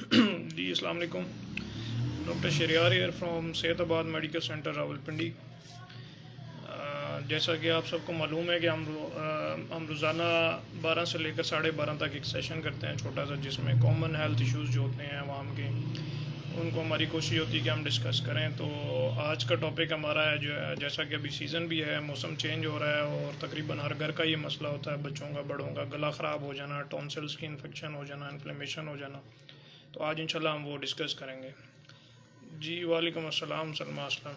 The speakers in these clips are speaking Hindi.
जी अस्सलाम वालेकुम। Doctor Shariyar here from Sehatabad medical centre Rawalpindi. जैसा कि आप सबको मालूम है कि हम रोज़ाना 12 से लेकर 12:30 तक एक सेशन करते हैं छोटा सा, जिसमें कॉमन हेल्थ इश्यूज़ जो होते हैं आवाम के, उनको हमारी कोशिश होती है कि हम डिस्कस करें। तो आज का टॉपिक हमारा है जो है, जैसा कि अभी सीज़न भी है, मौसम चेंज हो रहा है और तकरीबन हर घर का ये मसला होता है, बच्चों का बड़ों का गला ख़राब हो जाना, टॉन्सिल्स की इन्फेक्शन हो जाना, इन्फ्लेमेशन हो जाना। तो आज इंशाल्लाह हम वो डिस्कस करेंगे। जी वालेकुम अस्सलाम सलमा असलम।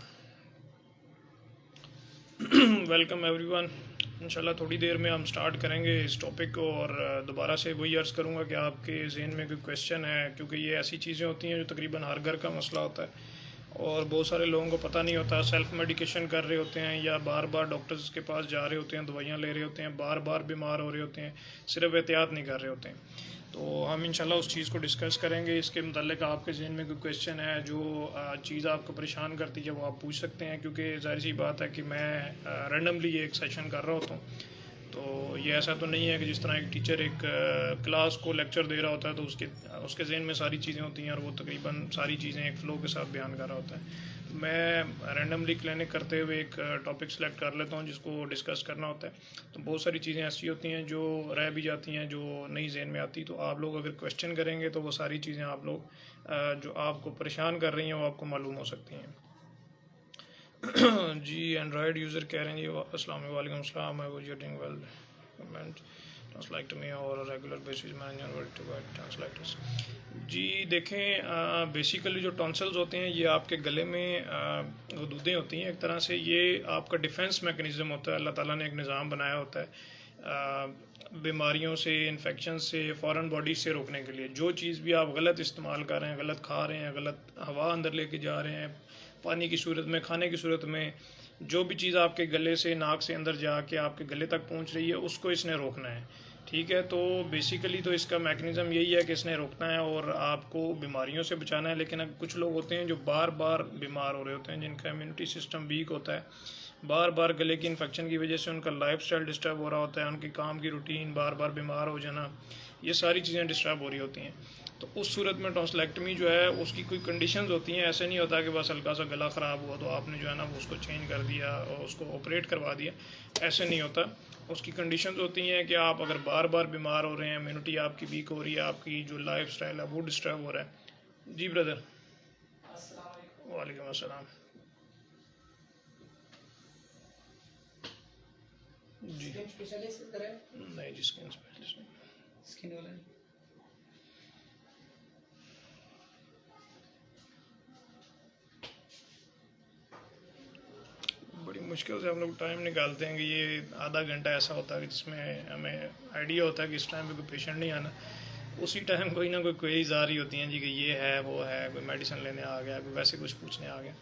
Welcome everyone. इंशाल्लाह थोड़ी देर में हम स्टार्ट करेंगे इस टॉपिक को, और दोबारा से वही अर्ज़ करूँगा कि आपके जहन में कोई क्वेश्चन है, क्योंकि ये ऐसी चीज़ें होती हैं जो तकरीबन हर घर का मसला होता है और बहुत सारे लोगों को पता नहीं होता, सेल्फ मेडिकेशन कर रहे होते हैं या बार बार डॉक्टर्स के पास जा रहे होते हैं, दवाइयाँ ले रहे होते हैं, बार बार बीमार हो रहे होते हैं, सिर्फ एहतियात नहीं कर रहे होते हैं। तो हम इंशाल्लाह उस चीज़ को डिस्कस करेंगे। इसके मतलब आपके जहन में कोई क्वेश्चन है, जो चीज़ आपको परेशान करती है, वो आप पूछ सकते हैं, क्योंकि ज़ाहिर सी बात है कि मैं रैंडमली एक सेशन कर रहा होता हूँ। तो ये ऐसा तो नहीं है कि जिस तरह एक टीचर एक क्लास को लेक्चर दे रहा होता है तो उसके जहन में सारी चीज़ें होती हैं और वो तकरीबन सारी चीज़ें एक फ़्लो के साथ बयान कर रहा होता है। मैं रैंडमली क्लिनिक करते हुए एक टॉपिक सेलेक्ट कर लेता हूँ जिसको डिस्कस करना होता है। तो बहुत सारी चीज़ें ऐसी होती हैं जो रह भी जाती हैं, जो नई जहन में आती। तो आप लोग अगर क्वेश्चन करेंगे तो वो सारी चीज़ें आप लोग जो आपको परेशान कर रही हैं वो आपको मालूम हो सकती हैं। जी एंड्रॉयड यूज़र कह रहे हैं जी अस्सलाम वालेकुम सलाम, I was doing well, comment translate to me और regular basis manager work to guide translators. जी देखें, बेसिकली जो टॉन्सिल्स होते हैं ये आपके गले में गदूदें होती हैं एक तरह से। ये आपका डिफेंस मैकेनिज़्म होता है, अल्लाह ताला ने एक निज़ाम बनाया होता है बीमारियों से, इन्फेक्शन से फ़ौरन बॉडी से रोकने के लिए। जो चीज़ भी आप गलत इस्तेमाल कर रहे हैं, गलत खा रहे हैं, गलत हवा अंदर लेके जा रहे हैं, पानी की सूरत में, खाने की सूरत में, जो भी चीज़ आपके गले से, नाक से अंदर जाके आपके गले तक पहुंच रही है, उसको इसने रोकना है। ठीक है, तो बेसिकली तो इसका मैकेनिज़्म यही है कि इसने रोकना है और आपको बीमारियों से बचाना है। लेकिन अब कुछ लोग होते हैं जो बार बार बीमार हो रहे होते हैं, जिनका इम्यूनिटी सिस्टम वीक होता है, बार बार गले की इन्फेक्शन की वजह से उनका लाइफस्टाइल डिस्टर्ब हो रहा होता है, उनकी काम की रूटीन, बार बार बीमार हो जाना, ये सारी चीज़ें डिस्टर्ब हो रही होती हैं। तो उस सूरत में टॉन्सिलेक्टमी जो है उसकी कोई कंडीशंस होती हैं। ऐसे नहीं होता कि बस हल्का सा गला ख़राब हुआ तो आपने जो है ना वो उसको चेंज कर दिया और उसको ऑपरेट करवा दिया, ऐसे नहीं होता। उसकी कंडीशंस होती हैं कि आप अगर बार बार बीमार हो रहे हैं, इम्यूनिटी आपकी वीक हो रही है, आपकी जो लाइफ स्टाइल है वो डिस्टर्ब हो रहा है। जी ब्रदर। वालेकुम अस्सलाम। जी स्पेशलिस्ट करें? नहीं जी, स्किन स्पेशलिस्ट नहीं। स्किन वाला बड़ी मुश्किल से हम लोग टाइम निकालते हैं कि ये आधा घंटा ऐसा होता है कि जिसमें हमें आइडिया होता है कि इस टाइम पे कोई पेशेंट नहीं आना, उसी टाइम कोई ना कोई क्वेरीज आ रही होती हैं जी कि ये है वो है, कोई मेडिसिन लेने आ गया, कोई वैसे कुछ पूछने आ गया।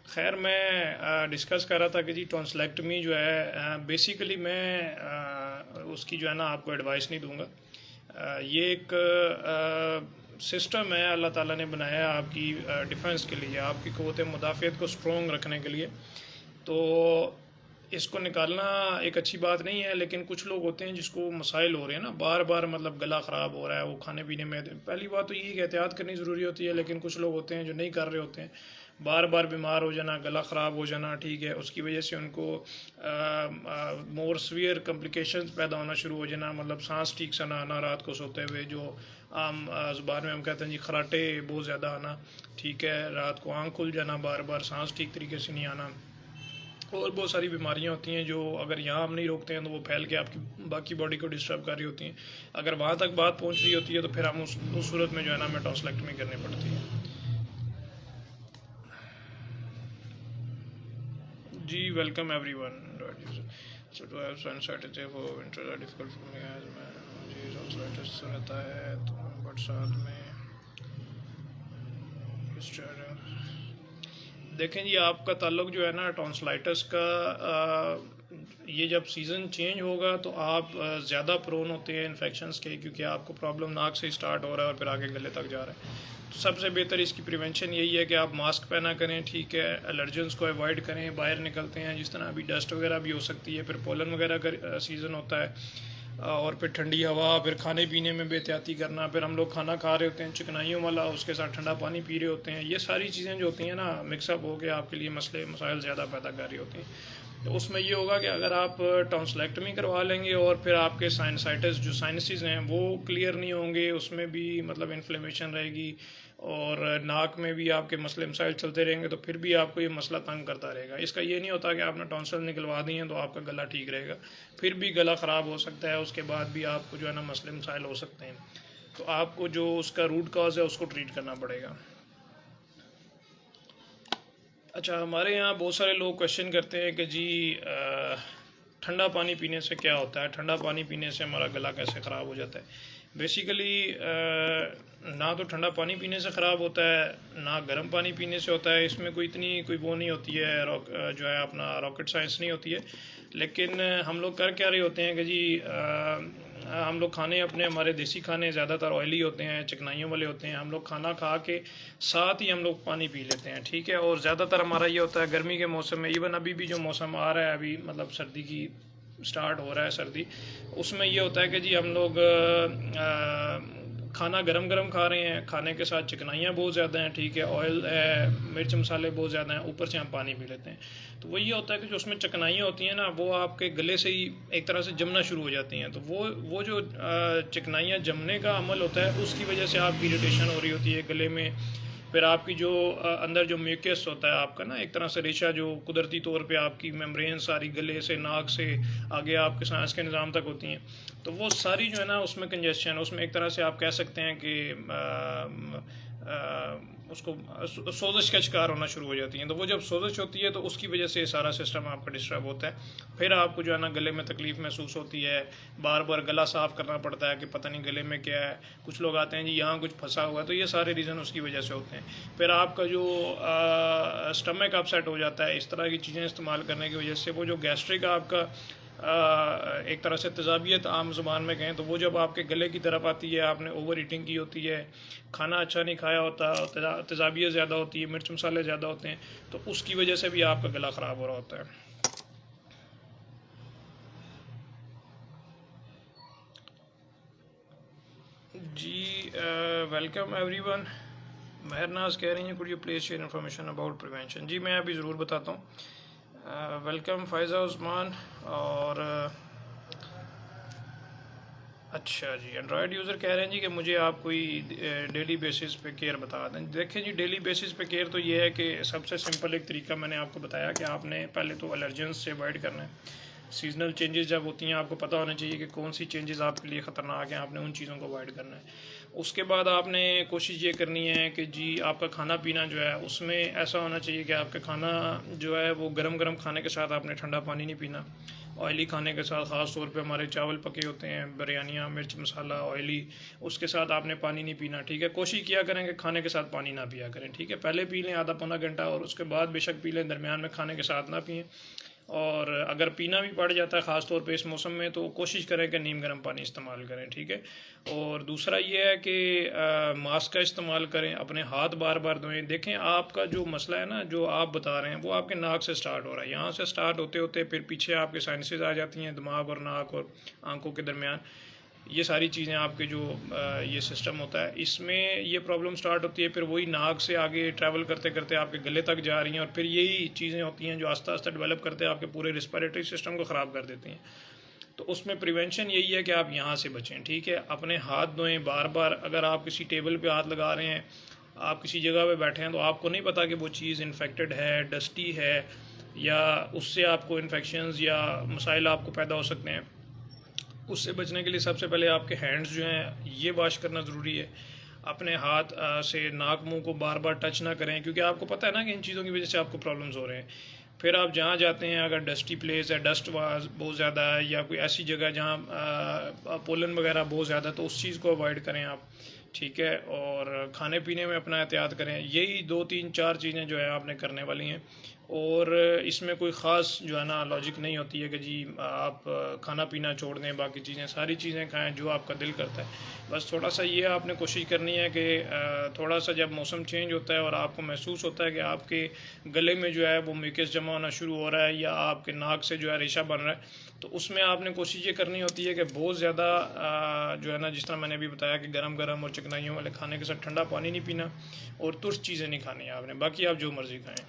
खैर मैं डिस्कस कर रहा था कि जी टॉन्सिलेक्टमी जो है बेसिकली मैं उसकी जो है ना आपको एडवाइस नहीं दूंगा। ये एक सिस्टम है अल्लाह ताला ने बनाया है आपकी डिफेंस के लिए, आपकी क़ुव्वत मुदाफ़ियत को स्ट्रॉन्ग रखने के लिए। तो इसको निकालना एक अच्छी बात नहीं है, लेकिन कुछ लोग होते हैं जिसको मसाइल हो रहे हैं ना, बार बार मतलब गला ख़राब हो रहा है, वो खाने पीने में, पहली बात तो ये कि एहतियात करनी ज़रूरी होती है। लेकिन कुछ लोग होते हैं जो नहीं कर रहे होते हैं, बार बार बीमार हो जाना, गला ख़राब हो जाना, ठीक है, उसकी वजह से उनको मोर सीवियर कॉम्प्लिकेशंस पैदा होना शुरू हो जाना, मतलब सांस ठीक से ना आना रात को सोते हुए, जो आम ज़ुबान में हम कहते हैं जी खराटे बहुत ज़्यादा आना, ठीक है, रात को आँख खुल जाना, बार बार सांस ठीक तरीके से नहीं आना, और बहुत सारी बीमारियां होती हैं जो अगर यहाँ हम नहीं रोकते हैं तो वो फैल के आपकी बाकी बॉडी को डिस्टर्ब कर रही होती हैं। अगर वहाँ तक बात पहुँच रही होती है तो फिर हम उस सूरत में जो है ना हमें टॉन्सिलेक्टमी करनी पड़ती है। जी welcome everyone. So to have sunset वो winter difficult for me as मैं जी टॉन्सिलाइटिस रहता है तो बट साथ में देखें जी आपका ताल्लुक जो है ना टॉन्सिलाइटिस का, ये जब सीज़न चेंज होगा तो आप ज़्यादा प्रोन होते हैं इन्फेक्शंस के, क्योंकि आपको प्रॉब्लम नाक से स्टार्ट हो रहा है और फिर आगे गले तक जा रहा है। तो सबसे बेहतर इसकी प्रिवेंशन यही है कि आप मास्क पहना करें, ठीक है, एलर्जेंस को अवॉइड करें, बाहर निकलते हैं जिस तरह अभी डस्ट वगैरह भी हो सकती है, फिर पोलन वगैरह का सीज़न होता है, और फिर ठंडी हवा, फिर खाने पीने में बेहतियाती करना, फिर हम लोग खाना खा रहे होते हैं चिकनाइयों वाला, उसके साथ ठंडा पानी पी रहे होते हैं, ये सारी चीज़ें जो होती हैं ना मिक्सअप हो के आपके लिए मसले मसाइल ज़्यादा पैदा कर रही होती हैं। तो उसमें ये होगा कि अगर आप टॉन्सिलेक्टमी करवा लेंगे और फिर आपके साइनसाइटिस जो साइनसेस हैं वो क्लियर नहीं होंगे, उसमें भी मतलब इन्फ्लेमेशन रहेगी और नाक में भी आपके मसले मसाइल चलते रहेंगे, तो फिर भी आपको ये मसला तंग करता रहेगा। इसका ये नहीं होता कि आपने टॉन्सिल निकलवा दी हैं तो आपका गला ठीक रहेगा, फिर भी गला ख़राब हो सकता है, उसके बाद भी आपको जो है ना मसले मसाइल हो सकते हैं। तो आपको जो उसका रूट कॉज है उसको ट्रीट करना पड़ेगा। अच्छा, हमारे यहाँ बहुत सारे लोग क्वेश्चन करते हैं कि जी ठंडा पानी पीने से क्या होता है, ठंडा पानी पीने से हमारा गला कैसे ख़राब हो जाता है। बेसिकली ना तो ठंडा पानी पीने से ख़राब होता है ना गर्म पानी पीने से होता है, इसमें कोई इतनी कोई वो नहीं होती है, जो है अपना रॉकेट साइंस नहीं होती है। लेकिन हम लोग कर क्या रहे होते हैं कि जी हम लोग खाने अपने हमारे देसी खाने ज़्यादातर ऑयली होते हैं, चिकनाइयों वाले होते हैं, हम लोग खाना खा के साथ ही हम लोग पानी पी लेते हैं, ठीक है। और ज़्यादातर हमारा ये होता है गर्मी के मौसम में, इवन अभी भी जो मौसम आ रहा है, अभी मतलब सर्दी की स्टार्ट हो रहा है सर्दी, उसमें ये होता है कि जी हम लोग खाना गरम गरम खा रहे हैं, खाने के साथ चिकनाइयाँ बहुत ज़्यादा हैं, ठीक है, ऑयल है, मिर्च मसाले बहुत ज़्यादा हैं, ऊपर से हम पानी पी लेते हैं। तो वो ये होता है कि जो उसमें चिकनाइयाँ होती हैं ना वो आपके गले से ही एक तरह से जमना शुरू हो जाती हैं। तो वो जो चिकनाइयाँ जमने का अमल होता है उसकी वजह से आपकी इरिटेशन हो रही होती है गले में। फिर आपकी जो अंदर जो म्यूकस होता है आपका ना, एक तरह से रेशा जो कुदरती तौर पे आपकी मेम्ब्रेन सारी गले से नाक से आगे आपके सांस के निज़ाम तक होती हैं, तो वो सारी जो है ना उसमें कंजेशन, उसमें एक तरह से आप कह सकते हैं कि उसको सोजश का शिकार होना शुरू हो जाती हैं। तो वो जब सोजश होती है तो उसकी वजह से सारा सिस्टम आपका डिस्टर्ब होता है। फिर आपको जो है ना गले में तकलीफ़ महसूस होती है, बार बार गला साफ़ करना पड़ता है कि पता नहीं गले में क्या है। कुछ लोग आते हैं जी यहाँ कुछ फंसा हुआ है, तो ये सारे रीज़न उसकी वजह से होते हैं। फिर आपका जो स्टमक अपसेट हो जाता है इस तरह की चीज़ें इस्तेमाल करने की वजह से। वो जो गैस्ट्रिक आपका एक तरह से तेज़ाबियत आम ज़ुबान में कहें तो वो जब आपके गले की तरफ आती है, आपने ओवर ईटिंग की होती है, खाना अच्छा नहीं खाया होता, तेज़ाबियत ज़्यादा होती है, मिर्च मसाले ज़्यादा होते हैं, तो उसकी वजह से भी आपका गला ख़राब हो रहा होता है। जी वेलकम एवरीवन। महरनाज कह रही हैं could you please share information about prevention. जी मैं अभी ज़रूर बताता हूँ। वेलकम फ़ायज़ा उस्मान। और अच्छा जी, एंड्रॉयड यूज़र कह रहे हैं जी कि मुझे आप कोई डेली बेसिस पे केयर बता दें। देखें जी, डेली बेसिस पे केयर तो ये है कि सबसे सिंपल एक तरीका मैंने आपको बताया कि आपने पहले तो एलर्जेंस से अवॉइड करना है। सीजनल चेंजेस जब होती हैं आपको पता होना चाहिए कि कौन सी चेंजेस आपके लिए ख़तरनाक हैं, आपने उन चीज़ों को अवॉइड करना है। उसके बाद आपने कोशिश ये करनी है कि जी आपका खाना पीना जो है उसमें ऐसा होना चाहिए कि आपका खाना जो है वो गरम गरम खाने के साथ आपने ठंडा पानी नहीं पीना। ऑयली खाने के साथ ख़ास तौर पे हमारे चावल पके होते हैं, बिरयानियाँ, मिर्च मसाला, ऑयली, उसके साथ आपने पानी नहीं पीना, ठीक है। कोशिश किया करें कि खाने के साथ पानी ना पिया करें, ठीक है। पहले पी लें आधा पौना घंटा और उसके बाद बेशक पी लें, दरमियान में खाने के साथ ना पिएँ। और अगर पीना भी पड़ जाता है ख़ास तौर पे इस मौसम में तो कोशिश करें कि नीम गर्म पानी इस्तेमाल करें, ठीक है। और दूसरा ये है कि मास्क का इस्तेमाल करें, अपने हाथ बार बार धोएं। देखें आपका जो मसला है ना जो आप बता रहे हैं वो आपके नाक से स्टार्ट हो रहा है, यहाँ से स्टार्ट होते होते फिर पीछे आपके साइनसेस आ जाती हैं, दिमाग और नाक और आंखों के दरमियान। ये सारी चीज़ें आपके जो ये सिस्टम होता है इसमें ये प्रॉब्लम स्टार्ट होती है, फिर वही नाक से आगे ट्रैवल करते करते आपके गले तक जा रही हैं, और फिर यही चीज़ें होती हैं जो आस्ता आस्ता डेवलप करते हैं आपके पूरे रिस्पिरेटरी सिस्टम को ख़राब कर देती हैं। तो उसमें प्रिवेंशन यही है कि आप यहाँ से बचें, ठीक है। अपने हाथ धोएं बार बार। अगर आप किसी टेबल पे हाथ लगा रहे हैं, आप किसी जगह पे बैठे हैं तो आपको नहीं पता कि वो चीज़ इन्फेक्टेड है, डस्टी है, या उससे आपको इन्फेक्शंस या मसाइल आपको पैदा हो सकते हैं। उससे बचने के लिए सबसे पहले आपके हैंड्स जो हैं ये वॉश करना ज़रूरी है। अपने हाथ से नाक मुंह को बार बार टच ना करें, क्योंकि आपको पता है ना कि इन चीज़ों की वजह से आपको प्रॉब्लम्स हो रहे हैं। फिर आप जहाँ जाते हैं, अगर डस्टी प्लेस है, डस्ट बहुत ज़्यादा है, या कोई ऐसी जगह जहाँ पोलन वगैरह बहुत ज़्यादा, तो उस चीज़ को अवॉइड करें आप, ठीक है। और खाने पीने में अपना एहतियात करें। यही 2 3 4 चीज़ें जो है आपने करने वाली हैं। और इसमें कोई ख़ास जो है ना लॉजिक नहीं होती है कि जी आप खाना पीना छोड़ दें, बाकी चीज़ें सारी चीज़ें खाएं जो आपका दिल करता है। बस थोड़ा सा ये आपने कोशिश करनी है कि थोड़ा सा जब मौसम चेंज होता है और आपको महसूस होता है कि आपके गले में जो है वो म्यूकस जमा होना शुरू हो रहा है या आपके नाक से जो है रेशा बन रहा है, तो उसमें आपने कोशिश ये करनी होती है कि बहुत ज़्यादा जो है ना, जिस तरह मैंने अभी बताया कि गरम गरम और चिकनाइयों वाले खाने के साथ ठंडा पानी नहीं पीना और तुर्स चीज़ें नहीं खानी है आपने, बाकी आप जो मर्ज़ी खाएँ।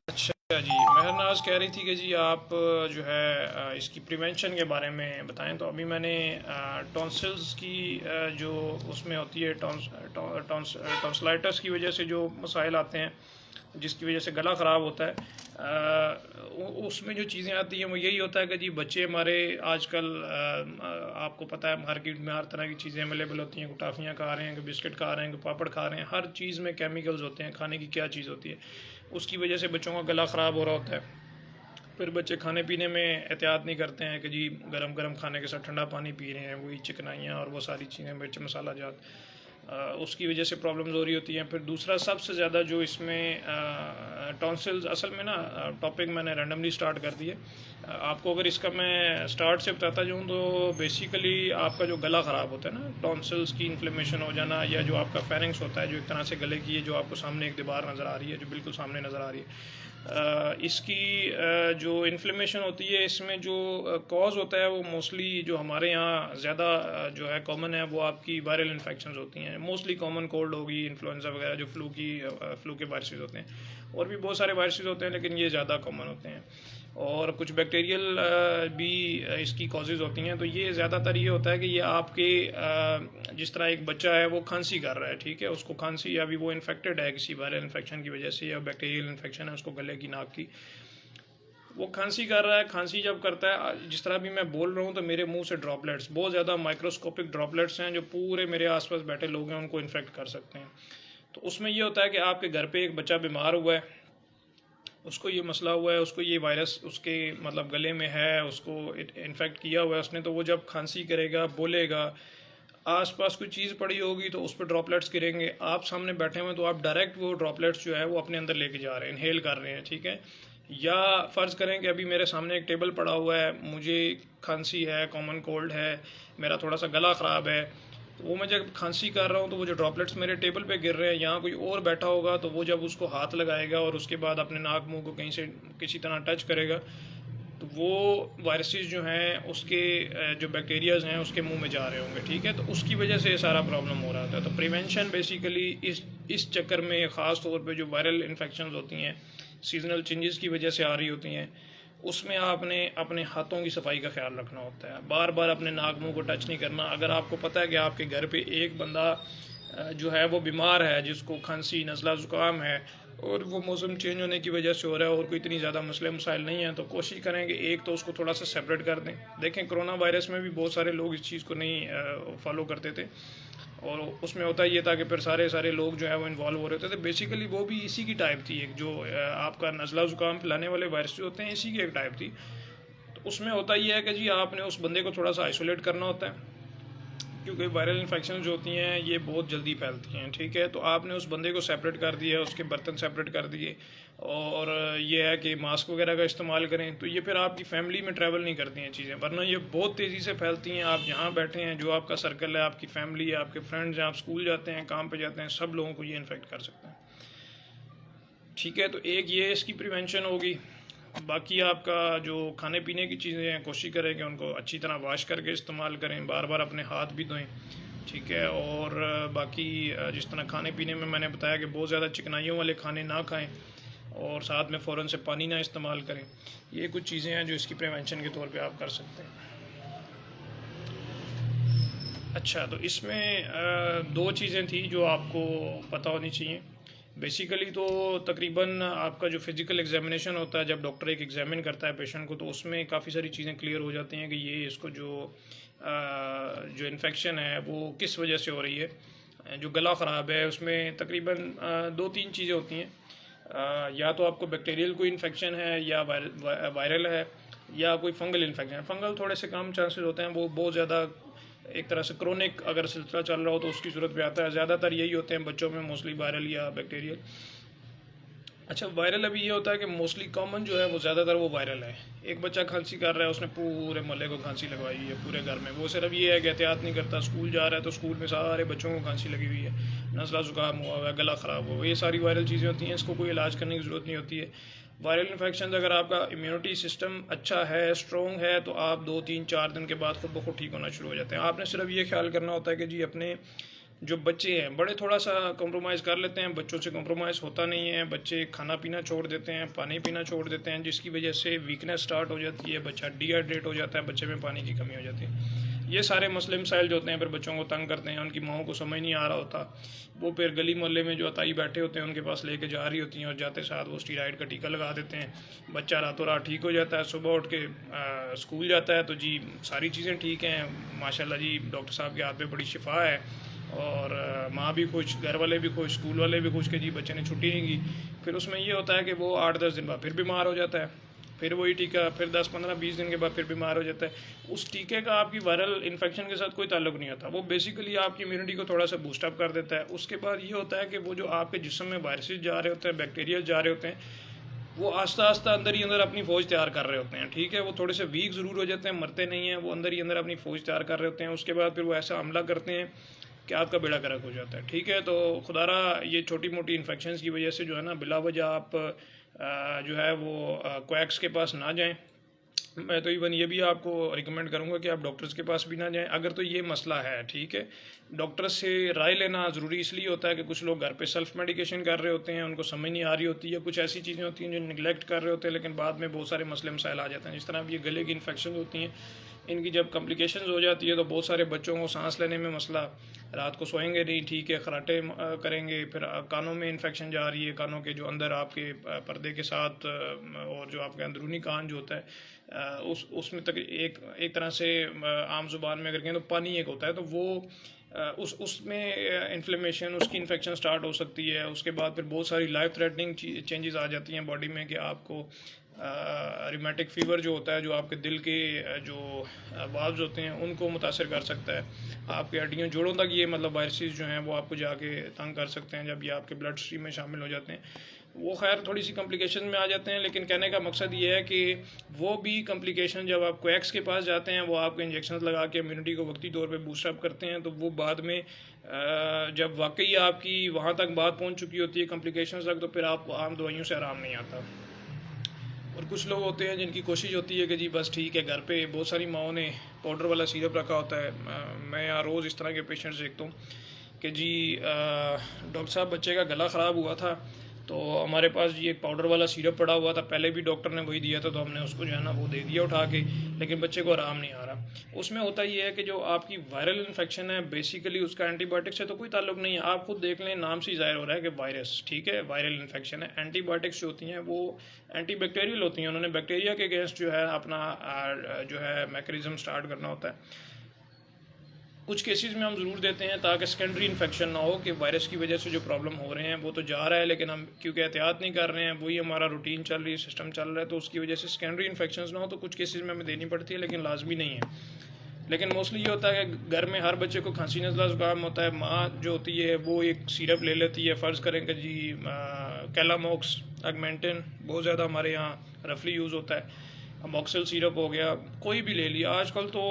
अच्छा जी, महरनाज कह रही थी कि जी आप जो है इसकी प्रिवेंशन के बारे में बताएं। तो अभी मैंने टॉन्सिल्स की जो उसमें होती है टॉन्सलाइटिस की वजह से जो मसाइल आते हैं जिसकी वजह से गला ख़राब होता है, उसमें जो चीज़ें आती हैं वो यही होता है कि जी बच्चे हमारे आजकल आपको पता है मार्केट में हर तरह की चीज़ें अवेलेबल होती हैं, टाफ़ियाँ खा रहे हैं, कि बिस्किट खा रहे हैं, कि पापड़ खा रहे हैं, हर चीज़ में केमिकल्स होते हैं। खाने की क्या चीज़ होती है, उसकी वजह से बच्चों का गला ख़राब हो रहा होता है। फिर बच्चे खाने पीने में एहतियात नहीं करते हैं कि जी गरम गरम खाने के साथ ठंडा पानी पी रहे हैं, वही चिकनाइयाँ और वो सारी चीज़ें, मिर्च मसाला जात, उसकी वजह से प्रॉब्लम्स हो रही होती हैं। फिर दूसरा सबसे ज़्यादा जो इसमें टॉन्सिल्स, असल में ना टॉपिक मैंने रैंडमली स्टार्ट कर दिए। आपको अगर इसका मैं स्टार्ट से बताता जाऊँ तो बेसिकली आपका जो गला ख़राब होता है ना, टॉन्सिल्स की इन्फ्लेमेशन हो जाना, या जो आपका फेरिंग्स होता है जो एक तरह से गले की है, जो आपको सामने एक दीवार नज़र आ रही है, जो बिल्कुल सामने नज़र आ रही है, इसकी जो इन्फ्लेमेशन होती है, इसमें जो कॉज होता है वो मोस्टली जो हमारे यहाँ ज़्यादा जो है कॉमन है वो आपकी वायरल इन्फेक्शंस होती हैं। मोस्टली कॉमन कोल्ड होगी, इन्फ्लुएंजा वगैरह, जो फ्लू के वायरसेस होते हैं, और भी बहुत सारे वायरसेस होते हैं लेकिन ये ज़्यादा कॉमन होते हैं, और कुछ बैक्टीरियल भी इसकी कॉजेज़ होती हैं। तो ये ज़्यादातर ये होता है कि ये आपके जिस तरह एक बच्चा है वो खांसी कर रहा है, ठीक है, उसको खांसी, अभी वो इन्फेक्टेड है किसी वायरल इन्फेक्शन की वजह से या बैक्टीरियल इन्फेक्शन है उसको गले की, नाक की, वो खांसी कर रहा है। खांसी जब करता है, जिस तरह भी मैं बोल रहा हूँ, तो मेरे मुंह से ड्रॉपलेट्स, बहुत ज़्यादा माइक्रोस्कोपिक ड्रॉपलेट्स हैं जो पूरे मेरे आसपास बैठे लोग हैं उनको इन्फेक्ट कर सकते हैं। तो उसमें ये होता है कि आपके घर पे एक बच्चा बीमार हुआ है, उसको ये मसला हुआ है, उसको ये वायरस उसके मतलब गले में है, उसको इन्फेक्ट किया हुआ है उसने, तो वो जब खांसी करेगा, बोलेगा, आसपास कोई चीज़ पड़ी होगी तो उस पर ड्रॉपलेट्स गिरेंगे, आप सामने बैठे हुए तो आप डायरेक्ट वो ड्रॉपलेट्स जो है वो अपने अंदर लेके जा रहे हैं, इनहेल कर रहे हैं, ठीक है। या फ़र्ज़ करें कि अभी मेरे सामने एक टेबल पड़ा हुआ है, मुझे खांसी है, कॉमन कोल्ड है, मेरा थोड़ा सा गला ख़राब है, तो वो मैं जब खांसी कर रहा हूँ तो वो जो ड्रॉपलेट्स मेरे टेबल पे गिर रहे हैं, यहाँ कोई और बैठा होगा तो वो जब उसको हाथ लगाएगा और उसके बाद अपने नाक मुंह को कहीं से किसी तरह टच करेगा, तो वो वायरसेस जो हैं उसके जो बैक्टीरियाज हैं उसके मुंह में जा रहे होंगे, ठीक है। तो उसकी वजह से ये सारा प्रॉब्लम हो रहा था। तो प्रिवेंशन बेसिकली इस चक्कर में ख़ास तौर पे जो वायरल इन्फेक्शंस होती हैं, सीजनल चेंजेस की वजह से आ रही होती हैं, उसमें आपने अपने हाथों की सफाई का ख्याल रखना होता है। बार बार अपने नाक मुंह को टच नहीं करना। अगर आपको पता है कि आपके घर पे एक बंदा जो है वो बीमार है, जिसको खांसी, नज़ला, ज़ुकाम है, और वो मौसम चेंज होने की वजह से हो रहा है और कोई इतनी ज़्यादा मसले मसाइल नहीं है, तो कोशिश करें कि एक तो उसको थोड़ा सा सेपरेट कर दें। देखें कोरोना वायरस में भी बहुत सारे लोग इस चीज़ को नहीं फॉलो करते थे, और उसमें होता ये था कि फिर सारे लोग जो है वो इन्वॉल्व हो रहे थे। तो बेसिकली वो भी इसी की टाइप थी, एक जो आपका नज़ला ज़ुकाम फैलाने वाले वायरस जो होते हैं इसी की एक टाइप थी। तो उसमें होता ये है कि जी आपने उस बंदे को थोड़ा सा आइसोलेट करना होता है, क्योंकि वायरल इन्फेक्शन जो होती हैं ये बहुत जल्दी फैलती हैं, ठीक है। तो आपने उस बंदे को सेपरेट कर दिया, उसके बर्तन सेपरेट कर दिए, और ये है कि मास्क वगैरह का इस्तेमाल करें। तो ये फिर आपकी फैमिली में ट्रैवल नहीं करती हैं चीज़ें, वरना ये बहुत तेज़ी से फैलती हैं। आप जहाँ बैठे हैं, जो आपका सर्कल है, आपकी फैमिली है, आपके फ्रेंड्स हैं, आप स्कूल जाते हैं, काम पर जाते हैं, सब लोगों को ये इन्फेक्ट कर सकते हैं, ठीक है। तो एक ये इसकी प्रिवेंशन होगी। बाकी आपका जो खाने पीने की चीज़ें हैं, कोशिश करें कि उनको अच्छी तरह वॉश करके इस्तेमाल करें, बार बार अपने हाथ भी धोएं, ठीक है। और बाकी जिस तरह खाने पीने में मैंने बताया कि बहुत ज़्यादा चिकनाइयों वाले खाने ना खाएं, और साथ में फ़ौरन से पानी ना इस्तेमाल करें। ये कुछ चीज़ें हैं जो इसकी प्रिवेंशन के तौर पे आप कर सकते हैं। अच्छा, तो इसमें दो चीज़ें थी जो आपको पता होनी चाहिए। बेसिकली तो तकरीबन आपका जो फिज़िकल एग्जामिनेशन होता है, जब डॉक्टर एक एग्जामिन करता है पेशेंट को, तो उसमें काफ़ी सारी चीज़ें क्लियर हो जाती हैं कि ये इसको जो इन्फेक्शन है वो किस वजह से हो रही है। जो गला ख़राब है उसमें तकरीबन दो तीन चीज़ें होती हैं, या तो आपको बैक्टीरियल कोई इन्फेक्शन है, या वायरल है, या कोई फंगल इन्फेक्शन है। फंगल थोड़े से कम चांसेस होते हैं, वो बहुत ज़्यादा एक तरह से क्रोनिक अगर सिलसिला चल रहा हो तो उसकी ज़रूरत भी आता है। ज़्यादातर यही होते हैं बच्चों में, मोस्टली वायरल या बैक्टीरियल। अच्छा, वायरल अभी ये होता है कि मोस्टली कॉमन जो है वो ज़्यादातर वो वायरल है। एक बच्चा खांसी कर रहा है, उसने पूरे मोहल्ले को खांसी लगवाई है, पूरे घर में। वो सिर्फ ये है कि एहतियात नहीं करता, स्कूल जा रहा है तो स्कूल में सारे बच्चों को खांसी लगी हुई है, नज़ला ज़ुकाम हुआ हुआ है, गला ख़राब हुआ हुआ है। ये सारी वायरल चीज़ें होती हैं, इसको कोई इलाज करने की ज़रूरत नहीं होती है। वायरल इन्फेक्शन अगर आपका इम्यूनिटी सिस्टम अच्छा है, स्ट्रॉन्ग है, तो आप 2 3 4 दिन के बाद खुद ब खुद ठीक होना शुरू हो जाते हैं। आपने सिर्फ ये ख्याल करना होता है कि जी अपने जो बच्चे हैं, बड़े थोड़ा सा कॉम्प्रोमाइज़ कर लेते हैं, बच्चों से कॉम्प्रोमाइज़ होता नहीं है। बच्चे खाना पीना छोड़ देते हैं, पानी पीना छोड़ देते हैं, जिसकी वजह से वीकनेस स्टार्ट हो जाती है, बच्चा डिहाइड्रेट हो जाता है, बच्चे में पानी की कमी हो जाती है। ये सारे मसले मसाइल जो होते हैं फिर बच्चों को तंग करते हैं, उनकी माओं को समझ नहीं आ रहा होता। वो फिर गली मोहल्ले में जो अताई बैठे होते हैं उनके पास लेके जा रही होती हैं, और जाते साथ वो स्टीराइड का टीका लगा देते हैं। बच्चा रातों रात ठीक हो जाता है, सुबह उठ के स्कूल जाता है तो जी सारी चीज़ें ठीक हैं माशाल्लाह जी, डॉक्टर साहब के हाथ में बड़ी शिफा है। और माँ भी खुश, घर वाले भी खुश, स्कूल वाले भी खुश कि जी बच्चे ने छुट्टी नहीं की। फिर उसमें ये होता है कि वो 8 10 दिन बाद फिर बीमार हो जाता है, फिर वही टीका, फिर 10 15 20 दिन के बाद फिर बीमार हो जाता है। उस टीके का आपकी वायरल इन्फेक्शन के साथ कोई ताल्लुक नहीं होता, वो बेसिकली आपकी इम्यूनिटी को थोड़ा सा बूस्टअप कर देता है। उसके बाद ये होता है कि वो जो आपके जिस्म में वायरसेस जा रहे होते हैं, बैक्टीरिया जा रहे होते हैं, वो आस्ता आस्ता अंदर ही अंदर अपनी फ़ौज तैयार कर रहे होते हैं। ठीक है, वो थोड़े से वीक ज़रूर हो जाते हैं, मरते नहीं हैं, वो अंदर ही अंदर अपनी फ़ौज तैयार कर रहे होते हैं। उसके बाद फिर वो ऐसा हमला करते हैं कि आपका बेड़ा गर्क हो जाता है। ठीक है, तो खुदारा ये छोटी मोटी इन्फेक्शन की वजह से जो है ना, बिला वजह आप जो है वो क्वैक्स के पास ना जाएं। मैं तो इवन ये भी आपको रिकमेंड करूंगा कि आप डॉक्टर्स के पास भी ना जाएं अगर तो ये मसला है। ठीक है, डॉक्टर से राय लेना ज़रूरी इसलिए होता है कि कुछ लोग घर पे सेल्फ मेडिकेशन कर रहे होते हैं, उनको समझ नहीं आ रही होती है, कुछ ऐसी चीज़ें होती हैं जो निगलेक्ट कर रहे होते हैं, लेकिन बाद में बहुत सारे मसले मसाइल आ जाते हैं। जिस तरह अब ये गले की इन्फेक्शन होती हैं, इनकी जब कॉम्प्लिकेशंस हो जाती है तो बहुत सारे बच्चों को सांस लेने में मसला, रात को सोएंगे नहीं, ठीक है, खराटे करेंगे, फिर कानों में इन्फेक्शन जा रही है, कानों के जो अंदर आपके पर्दे के साथ और जो आपके अंदरूनी कान जो होता है उसमें तक एक तरह से आम जुबान में अगर कहें तो पानी एक होता है, तो वो उसमें इन्फ्लेमेशन, उसकी इन्फेक्शन स्टार्ट हो सकती है। उसके बाद फिर बहुत सारी लाइफ थ्रेटनिंग चेंजेस आ जाती हैं बॉडी में कि आपको रिमेटिक फ़ीवर जो होता है, जो आपके दिल के जो वाल्व्स होते हैं उनको मुतासर कर सकता है। आपके हड्डियों जोड़ों तक ये मतलब वायरसेस जो हैं वो आपको जाके तंग कर सकते हैं जब ये आपके ब्लड स्ट्रीम में शामिल हो जाते हैं। वो खैर थोड़ी सी कॉम्प्लिकेशन में आ जाते हैं, लेकिन कहने का मकसद ये है कि वो भी कॉम्प्लिकेशन जब आप क्वैक्स के पास जाते हैं, वो आपको इंजेक्शन लगा के इम्यूनिटी को वक्ती तौर पे बूस्टअप करते हैं, तो वो बाद में जब वाकई आपकी वहाँ तक बात पहुँच चुकी होती है कॉम्प्लिकेशन तक, तो फिर आपको आम दवाइयों से आराम नहीं आता। और कुछ लोग होते हैं जिनकी कोशिश होती है कि जी बस ठीक है, घर पे बहुत सारी माओं ने पाउडर वाला सिरप रखा होता है। मैं यहाँ रोज़ इस तरह के पेशेंट्स देखता हूँ कि जी डॉक्टर साहब बच्चे का गला ख़राब हुआ था तो हमारे पास जी एक पाउडर वाला सिरप पड़ा हुआ था, पहले भी डॉक्टर ने वही दिया था, तो हमने उसको जो है ना वो दे दिया उठा के, लेकिन बच्चे को आराम नहीं आ रहा। उसमें होता ये है कि जो आपकी वायरल इन्फेक्शन है बेसिकली उसका एंटीबायोटिक से तो कोई ताल्लुक नहीं है। आप खुद देख लें, नाम से ही ज़ाहिर हो रहा है कि वायरस, ठीक है, वायरल इन्फेक्शन है। एंटीबायोटिक्स जो होती हैं वो एंटी बैक्टीरियल होती हैं, उन्होंने बैक्टीरिया के अगेंस्ट जो है अपना जो है मैकेनिज्म स्टार्ट करना होता है। कुछ केसेस में हम ज़रूर देते हैं ताकि सेकेंडरी इन्फेक्शन ना हो कि वायरस की वजह से जो प्रॉब्लम हो रहे हैं वो तो जा रहा है, लेकिन हम क्योंकि एहतियात नहीं कर रहे हैं, वही हमारा रूटीन चल रही है, सिस्टम चल रहा है, तो उसकी वजह से सेकेंडरी इन्फेक्शन ना हो, तो कुछ केसेस में हमें देनी पड़ती है, लेकिन लाजमी नहीं है। लेकिन मोस्टली ये होता है कि घर में हर बच्चे को खांसी नज़ला ज़ुकाम होता है, माँ जो होती है वो एक सिरप ले लेती है, फ़र्ज़ करें कि जी कैलामॉक्स, अगमेंटिन बहुत ज़्यादा हमारे यहाँ रफली यूज़ होता है, अमोक्सिल सिरप हो गया, कोई भी ले लिया। आजकल तो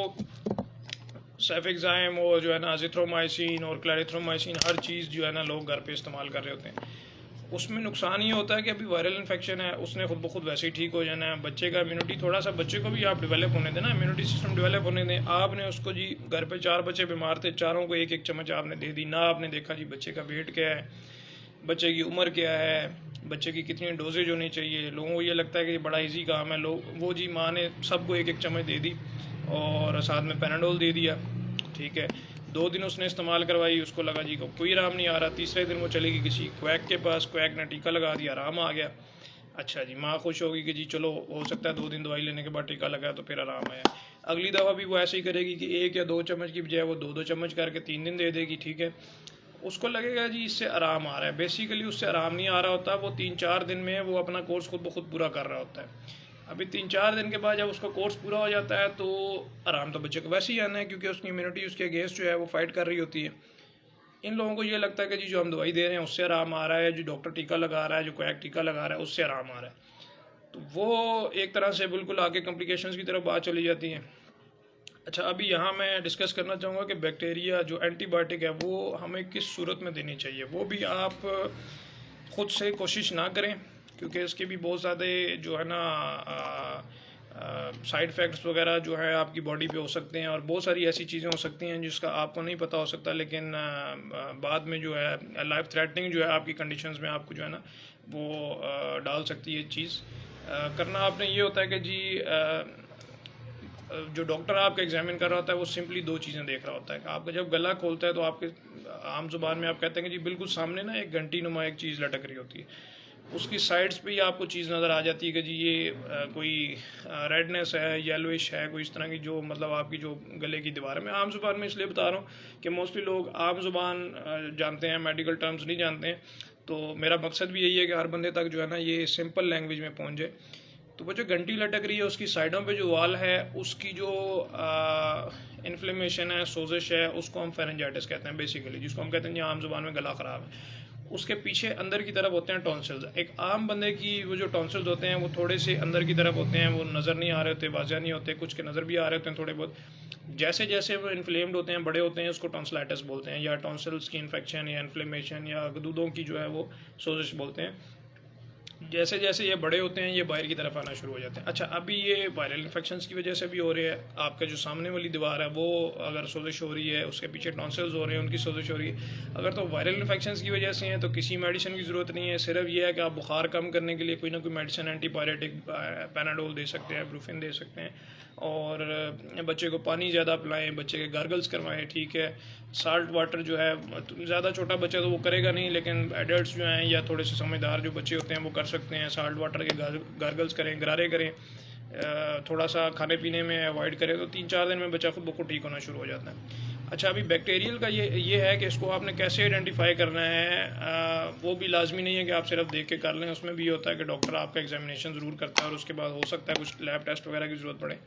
सेफेक्साइम और जो है ना अजिथ्रोमाइसिन और क्लैरिथ्रोमाइसिन हर चीज़ जो है ना लोग घर पे इस्तेमाल कर रहे होते हैं। उसमें नुकसान ये होता है कि अभी वायरल इन्फेक्शन है, उसने खुद ब खुद वैसे ही ठीक हो जाना है। बच्चे का इम्यूनिटी थोड़ा सा, बच्चे को भी आप डेवलप होने दें ना, इम्यूनिटी सिस्टम डेवलप होने दें। आपने उसको जी घर पे 4 बच्चे बीमार थे, चारों को एक एक चम्मच आपने दे दी ना, आपने देखा जी बच्चे का वेट क्या है, बच्चे की उम्र क्या है, बच्चे की कितनी डोजेज होनी चाहिए। लोगों को ये लगता है कि बड़ा इजी काम है, लोग वो जी माँ ने सबको एक एक चम्मच दे दी और साथ में पैनाडोल दे दिया। ठीक है, 2 दिन उसने इस्तेमाल करवाई, उसको लगा जी को कोई आराम नहीं आ रहा। तीसरे दिन वो चलेगी किसी क्वैक के पास, क्वैक ने टीका लगा दिया, आराम आ गया। अच्छा जी, माँ खुश होगी कि जी चलो हो सकता है 2 दिन दवाई लेने के बाद टीका लगा तो फिर आराम आया। अगली दफ़ा भी वो ऐसे ही करेगी कि 1 या 2 चम्मच की बजाय वो 2 चम्मच करके 3 दिन दे देगी। ठीक है, उसको लगेगा जी इससे आराम आ रहा है, बेसिकली उससे आराम नहीं आ रहा होता। वो 3 4 दिन में वो अपना कोर्स खुद ब खुद पूरा कर रहा होता है। अभी 3 4 दिन के बाद जब उसका कोर्स पूरा हो जाता है तो आराम तो बच्चे को वैसे ही आना है, क्योंकि उसकी इम्यूनिटी उसके अगेंस्ट जो है वो फाइट कर रही होती है। इन लोगों को ये लगता है कि जी जो हम दवाई दे रहे हैं उससे आराम आ रहा है, जो डॉक्टर टीका लगा रहा है, जो कोई टीका लगा रहा है उससे आराम आ रहा है। तो वो एक तरह से बिल्कुल आगे कॉम्प्लिकेशंस की तरफ बात चली जाती है। अच्छा, अभी यहाँ मैं डिस्कस करना चाहूँगा कि बैक्टीरिया जो एंटीबायोटिक है वो हमें किस सूरत में देनी चाहिए। वो भी आप ख़ुद से कोशिश ना करें, क्योंकि इसके भी बहुत ज़्यादा जो है ना साइड इफ़ेक्ट्स वगैरह जो है आपकी बॉडी पे हो सकते हैं, और बहुत सारी ऐसी चीज़ें हो सकती हैं जिसका आपको नहीं पता हो सकता, लेकिन बाद में जो है लाइफ थ्रेटनिंग जो है आपकी कंडीशंस में आपको जो है ना वो डाल सकती है चीज़। करना आपने ये होता है कि जी जो डॉक्टर आपका एग्जामिन कर रहा होता है वो सिंपली दो चीज़ें देख रहा होता है। आपका जब गला खोलता है तो आपके आम जुबान में आप कहते हैं कि जी बिल्कुल सामने ना एक घंटी नुमा एक चीज़ लटक रही होती है, उसकी साइड्स पे ही आपको चीज़ नज़र आ जाती है कि जी ये कोई रेडनेस है, येलोइश है, कोई इस तरह की जो मतलब आपकी जो गले की दीवार है। मैं आम जुबान में इसलिए बता रहा हूँ कि मोस्टली लोग आम जुबान जानते हैं, मेडिकल टर्म्स नहीं जानते हैं। तो मेरा मकसद भी यही है कि हर बंदे तक जो है ना ये सिंपल लैंग्वेज में पहुँच जाए। तो वो जो घंटी लटक रही है उसकी साइडों पे जो वाल है उसकी जो इन्फ्लेमेशन है, सोजिश है, उसको हम फेरेंजाइटिस कहते हैं बेसिकली, जिसको हम कहते हैं आम जुबान में गला ख़राब है। उसके पीछे अंदर की तरफ होते हैं टॉन्सिल्स। एक आम बंदे की वो जो टॉन्सिल्स होते हैं वो थोड़े से अंदर की तरफ होते हैं, वो नज़र नहीं आ रहे होते, वाज़िया नहीं होते, कुछ के नज़र भी आ रहे होते हैं थोड़े बहुत। जैसे जैसे वो इन्फ्लेम्ड होते हैं, बड़े होते हैं, उसको टॉन्सिलाइटिस बोलते हैं, या टॉन्सिल्स की इन्फेक्शन या इन्फ्लेमेशन या गदूदों की जो है वो सोजिश बोलते हैं। जैसे जैसे ये बड़े होते हैं ये बाहर की तरफ आना शुरू हो जाते हैं। अच्छा, अभी ये वायरल इन्फेक्शंस की वजह से भी हो रही है। आपका जो सामने वाली दीवार है वो अगर सोजिश हो रही है, उसके पीछे टॉन्सिल्स हो रहे हैं, उनकी सोजिश हो रही है, अगर तो वायरल इन्फेक्शंस की वजह से हैं तो किसी मेडिसिन की ज़रूरत नहीं है। सिर्फ ये है कि आप बुखार कम करने के लिए कोई ना कोई मेडिसिन, एंटीपायरेटिक, पैनाडोल दे सकते हैं, ब्रूफिन दे सकते हैं, और बच्चे को पानी ज़्यादा पिलाएं, बच्चे के गार्गल्स करवाएं। ठीक है, साल्ट वाटर जो है ज़्यादा छोटा बच्चा तो वो करेगा नहीं, लेकिन एडल्ट्स जो हैं या थोड़े से समझदार जो बच्चे होते हैं वो कर सकते हैं। साल्ट वाटर के गार्गल्स करें, गरारे करें, थोड़ा सा खाने पीने में अवॉइड करें, तो 3-4 दिन में बच्चा खुद ब खुद ठीक होना शुरू हो जाता है। अच्छा, अभी बैक्टीरियल का ये है कि इसको आपने कैसे आइडेंटिफाई करना है। वो भी लाजमी नहीं है कि आप सिर्फ देख के कर लें, उसमें भी होता है कि डॉक्टर आपका एग्जामिनेशन ज़रूर करता है और उसके बाद हो सकता है कुछ लैब टेस्ट वगैरह की ज़रूरत पड़े।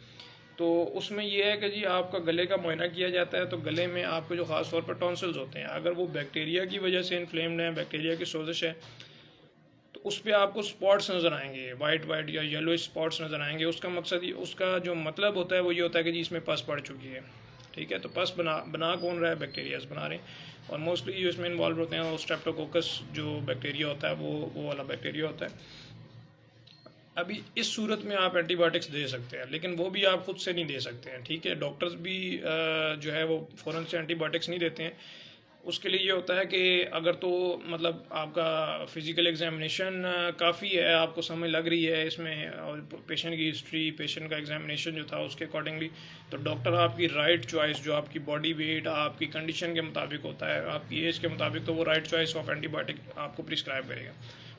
तो उसमें यह है कि जी आपका गले का मुआयना किया जाता है, तो गले में आपको जो ख़ास तौर पर टॉन्सिल्स होते हैं, अगर वो बैक्टीरिया की वजह से इन्फ्लेम्ड है, बैक्टीरिया की सोजिश है, तो उस पर आपको स्पॉट्स नज़र आएंगे, वाइट या येलो स्पॉट्स नज़र आएंगे। उसका मकसद, उसका जो मतलब होता है वो ये होता है कि जी इसमें पस पड़ चुकी है। ठीक है, तो पस बना कौन रहा है? बैक्टीरियाज बना रहे हैं, और मोस्टली जो इसमें इन्वॉल्व होते हैं वो स्ट्रेप्टोकोकस जो बैक्टीरिया होता है वो वाला बैक्टीरिया होता है। अभी इस सूरत में आप एंटीबायोटिक्स दे सकते हैं, लेकिन वो भी आप खुद से नहीं दे सकते हैं। ठीक है, डॉक्टर्स भी जो है वो फ़ौरन से एंटीबायोटिक्स नहीं देते हैं। उसके लिए ये होता है कि अगर तो मतलब आपका फ़िज़िकल एग्जामिनेशन काफ़ी है, आपको समझ लग रही है इसमें, और पेशेंट की हिस्ट्री, पेशेंट का एग्जामिनेशन जो था उसके अकॉर्डिंगली, तो डॉक्टर आपकी राइट चॉइस, जो आपकी बॉडी वेट आपकी कंडीशन के मुताबिक होता है, आपकी एज के मुताबिक, तो वो राइट चॉइस ऑफ एंटीबायोटिक आपको प्रिस्क्राइब करेगा।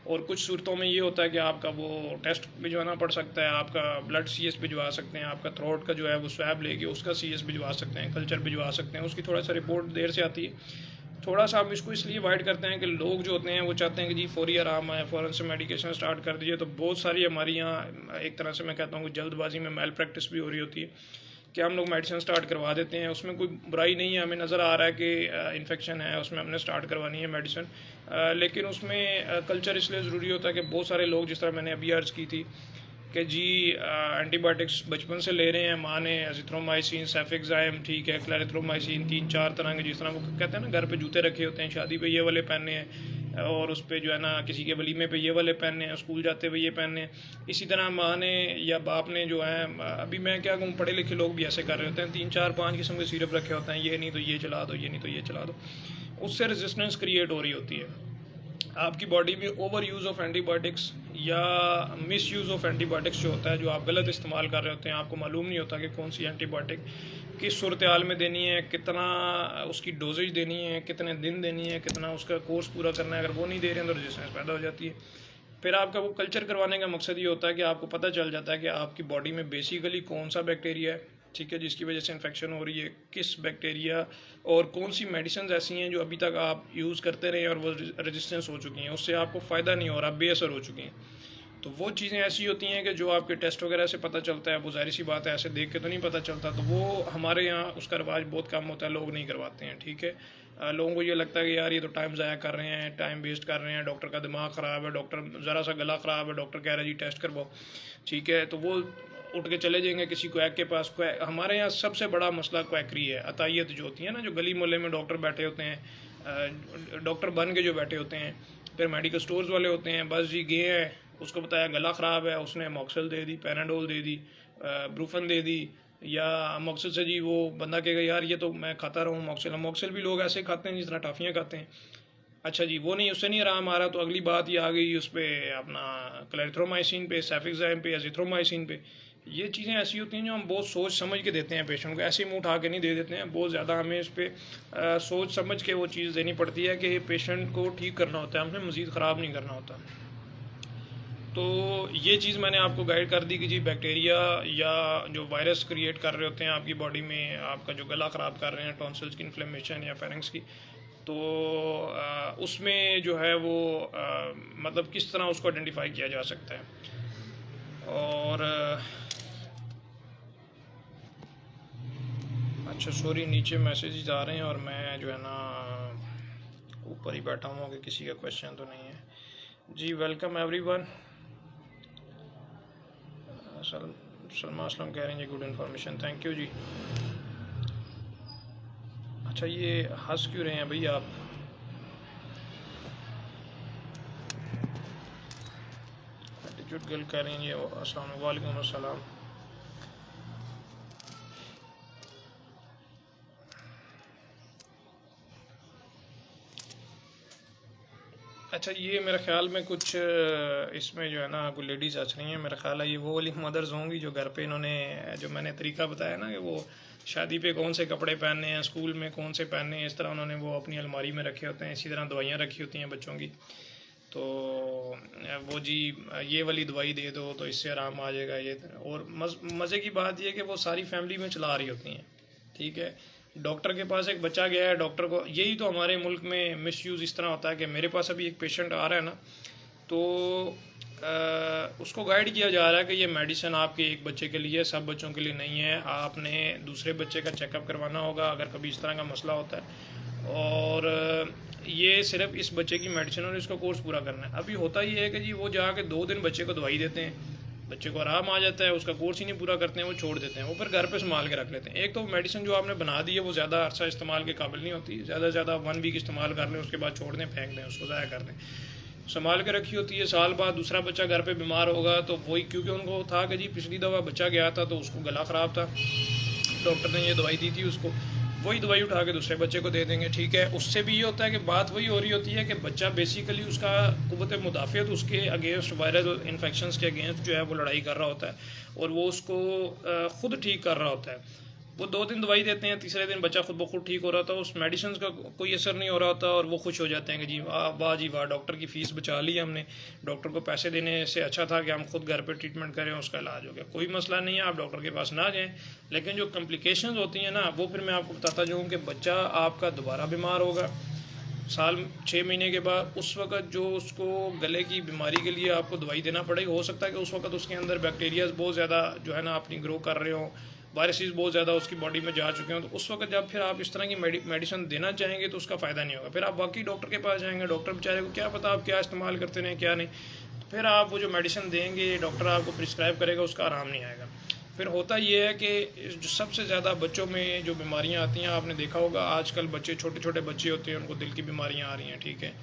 और कुछ सूरतों में ये होता है कि आपका वो टेस्ट भिजवाना पड़ सकता है, आपका ब्लड CS भिजवा सकते हैं, आपका थ्रोट का जो है वो स्वैब लेके उसका CS भिजवा सकते हैं, कल्चर भिजवा सकते हैं। उसकी थोड़ा सा रिपोर्ट देर से आती है। थोड़ा सा हम इसको इसलिए अवॉइड करते हैं कि लोग जो होते हैं वो चाहते हैं कि जी फौरी आराम आए, फ़ौरन से मेडिकेशन स्टार्ट कर दीजिए। तो बहुत सारी हमारी यहाँ एक तरह से मैं कहता हूँ कि जल्दबाजी में मेल प्रैक्टिस भी हो रही होती है कि हम लोग मेडिसिन स्टार्ट करवा देते हैं। उसमें कोई बुराई नहीं है, हमें नज़र आ रहा है कि इन्फेक्शन है, उसमें हमने स्टार्ट करवानी है मेडिसिन, लेकिन उसमें कल्चर इसलिए ज़रूरी होता है कि बहुत सारे लोग, जिस तरह मैंने अभी अर्ज़ की थी कि जी एंटीबायोटिक्स बचपन से ले रहे हैं, माँ ने एजिथ्रोमाइसिन, सेफेक्साइम, ठीक है, क्लैरिथ्रोमाइसिन, 3-4 तरह के, जिस तरह वो कहते हैं ना घर पे जूते रखे होते हैं, शादी पे ये वाले पहनने हैं, और उस पर जो है ना किसी के वलीमे पे ये वाले पहनने हैं, स्कूल जाते हुए ये पहनने हैं। इसी तरह माँ ने या बाप ने जो है, अभी मैं क्या कहूँ, पढ़े लिखे लोग भी ऐसे कर रहे होते हैं, 3-4-5 किस्म के सिरप रखे होते हैं, ये नहीं तो ये चला दो, ये नहीं तो ये चला दो। उससे रेजिस्टेंस क्रिएट हो रही होती है। आपकी बॉडी में ओवर यूज़ ऑफ एंटीबायोटिक्स या मिस यूज़ ऑफ एंटीबायोटिक्स जो होता है, जो आप गलत इस्तेमाल कर रहे होते हैं, आपको मालूम नहीं होता कि कौन सी एंटीबायोटिक किस सूरत हाल में देनी है, कितना उसकी डोजेज देनी है, कितने दिन देनी है, कितना उसका कोर्स पूरा करना है। अगर वो नहीं दे रहे हैं तो रेजिस्टेंस पैदा हो जाती है। फिर आपका वो कल्चर करवाने का मकसद ये होता है कि आपको पता चल जाता है कि आपकी बॉडी में बेसिकली कौन सा बैक्टीरिया है, ठीक है, जिसकी वजह से इन्फेक्शन हो रही है, किस बैक्टीरिया, और कौन सी मेडिसिन ऐसी हैं जो अभी तक आप यूज़ करते रहे और वो रेजिस्टेंस हो चुकी हैं, उससे आपको फ़ायदा नहीं हो रहा, बेअसर हो चुकी हैं। तो वो चीज़ें ऐसी होती हैं कि जो आपके टेस्ट वगैरह से पता चलता है, वो ज़ाहिर सी बात है, ऐसे देख के तो नहीं पता चलता। तो वो हमारे यहाँ उसका रिवाज बहुत कम होता है, लोग नहीं करवाते हैं, ठीक है। लोगों को ये लगता है कि यार ये तो टाइम ज़ाया कर रहे हैं, टाइम वेस्ट कर रहे हैं, डॉक्टर का दिमाग ख़राब है, डॉक्टर ज़रा सा गला ख़राब है, डॉक्टर कह रहा है जी टेस्ट करवाओ, ठीक है। तो वो उठ के चले जाएंगे किसी क्वैक के पास। क्वैक हमारे यहाँ सबसे बड़ा मसला क्वैकरी है, अतायत जो होती है ना, जो गली मोहल्ले में डॉक्टर बैठे होते हैं, डॉक्टर बन के जो बैठे होते हैं, फिर मेडिकल स्टोर्स वाले होते हैं, बस जी गए हैं, उसको बताया गला ख़राब है, उसने मॉक्सल दे दी, पैराडोल दे दी, ब्रूफन दे दी, या मॉक्सल से जी वो बंदा कहेगा यार ये तो मैं खाता रहूँ मॉक्सल। मॉक्सल भी लोग ऐसे खाते हैं जिस तरह टाफ़ियाँ खाते हैं। अच्छा जी वो नहीं, उससे नहीं आराम आ रहा, तो अगली बात ये आ गई उस पर अपना क्लैरिथ्रोमाइसिन पे, सेफिक्साइम पे, एजिथ्रोमाइसिन पे। ये चीज़ें ऐसी होती हैं जो हम बहुत सोच समझ के देते हैं पेशेंट को, ऐसे ही मुँह उठा के नहीं दे देते हैं। बहुत ज़्यादा हमें इस पर सोच समझ के वो चीज़ देनी पड़ती है कि पेशेंट को ठीक करना होता है, हमें मज़ीद ख़राब नहीं करना होता। तो ये चीज़ मैंने आपको गाइड कर दी कि जी बैक्टीरिया या जो वायरस क्रिएट कर रहे होते हैं आपकी बॉडी में, आपका जो गला ख़राब कर रहे हैं, टॉन्सिल्स की इन्फ्लेमेशन या फेरिंक्स की, तो उसमें जो है वो मतलब किस तरह उसको आइडेंटिफाई किया जा सकता है। और अच्छा सॉरी, नीचे मैसेजेस आ रहे हैं और मैं जो है ना ऊपर ही बैठा हूँ कि किसी का क्वेश्चन तो नहीं है जी। Welcome everyone. सलमा असलम कह रहे हैं जी गुड इन्फॉर्मेशन, थैंक यू जी। अच्छा ये हंस क्यों रहे हैं भैया आप? एटीट्यूड गर्ल कह रही हैं जी अस्सलाम वालेकुम अस्सलाम। अच्छा ये मेरे ख्याल में कुछ इसमें जो है ना कुछ लेडीज़ हंस रही हैं, मेरा ख्याल है ये वो वाली मदर्स होंगी जो घर पे इन्होंने जो मैंने तरीका बताया ना कि वो शादी पे कौन से कपड़े पहनने हैं, स्कूल में कौन से पहनने हैं, इस तरह उन्होंने वो अपनी अलमारी में रखे होते हैं। इसी तरह दवाइयाँ रखी होती हैं बच्चों की, तो वो जी ये वाली दवाई दे दो तो इससे आराम आ जाएगा ये। और मज़े की बात ये है कि वो सारी फैमिली में चला रही होती हैं, ठीक है। डॉक्टर के पास एक बच्चा गया है, डॉक्टर को यही तो हमारे मुल्क में मिसयूज़ इस तरह होता है कि मेरे पास अभी एक पेशेंट आ रहा है ना, तो उसको गाइड किया जा रहा है कि ये मेडिसिन आपके एक बच्चे के लिए, सब बच्चों के लिए नहीं है, आपने दूसरे बच्चे का चेकअप करवाना होगा अगर कभी इस तरह का मसला होता है, और ये सिर्फ इस बच्चे की मेडिसिन और इसका कोर्स पूरा करना है। अभी होता ये है कि जी वो जाके 2 दिन बच्चे को दवाई देते हैं, बच्चे को आराम आ जाता है, उसका कोर्स ही नहीं पूरा करते हैं, वो छोड़ देते हैं, वो फिर घर पे संभाल के रख लेते हैं। एक तो मेडिसिन जो आपने बना दी है वो ज़्यादा अरसा इस्तेमाल के काबिल नहीं होती, ज़्यादा से ज़्यादा 1 वीक इस्तेमाल कर लें, उसके बाद छोड़ दें, फेंक दें, उसको ज़ाया कर दें। संभाल के रखी होती है, साल बाद दूसरा बच्चा घर पे बीमार होगा तो वही, क्योंकि उनको था कि जी पिछली दफ़ा बच्चा गया था तो उसको गला ख़राब था, डॉक्टर ने ये दवाई दी थी उसको, वही दवाई उठा के दूसरे बच्चे को दे देंगे, ठीक है। उससे भी ये होता है कि बात वही हो रही होती है कि बच्चा बेसिकली उसका क़ुव्वत मुदाफ़ियत उसके अगेंस्ट वायरल इन्फेक्शंस के अगेंस्ट जो है वो लड़ाई कर रहा होता है और वो उसको ख़ुद ठीक कर रहा होता है। वो 2 दिन दवाई देते हैं, तीसरे दिन बच्चा खुद ब खुद ठीक हो रहा था, उस मेडिसिन का कोई असर नहीं हो रहा होता और वो खुश हो जाते हैं कि जी वाह जी वाह, डॉक्टर की फ़ीस बचा ली हमने, डॉक्टर को पैसे देने से अच्छा था कि हम खुद घर पे ट्रीटमेंट करें, उसका इलाज हो गया। कोई मसला नहीं है, आप डॉक्टर के पास ना जाएँ, लेकिन जो कम्प्लिकेशंस होती हैं ना वो फिर मैं आपको बताता जाऊँ कि बच्चा आपका दोबारा बीमार होगा साल 6 महीने के बाद, उस वक्त जो उसको गले की बीमारी के लिए आपको दवाई देना पड़ेगी, हो सकता है कि उस वक्त उसके अंदर बैक्टीरियाज बहुत ज़्यादा जो है ना अपनी ग्रो कर रहे हों, वायरसेस बहुत ज़्यादा उसकी बॉडी में जा चुके हों, तो उस वक्त जब फिर आप इस तरह की मेडिसिन देना चाहेंगे तो उसका फ़ायदा नहीं होगा। फिर आप बाकी डॉक्टर के पास जाएंगे, डॉक्टर बेचारे को क्या पता आप क्या इस्तेमाल करते रहें क्या नहीं, तो फिर आप वो जो मेडिसिन देंगे डॉक्टर आपको प्रिस्क्राइब करेगा, उसका आराम नहीं आएगा। फिर होता ये है कि जो सबसे ज़्यादा बच्चों में जो बीमारियां आती हैं, आपने देखा होगा आजकल बच्चे, छोटे छोटे बच्चे होते हैं, उनको दिल की बीमारियां आ रही हैं, ठीक है,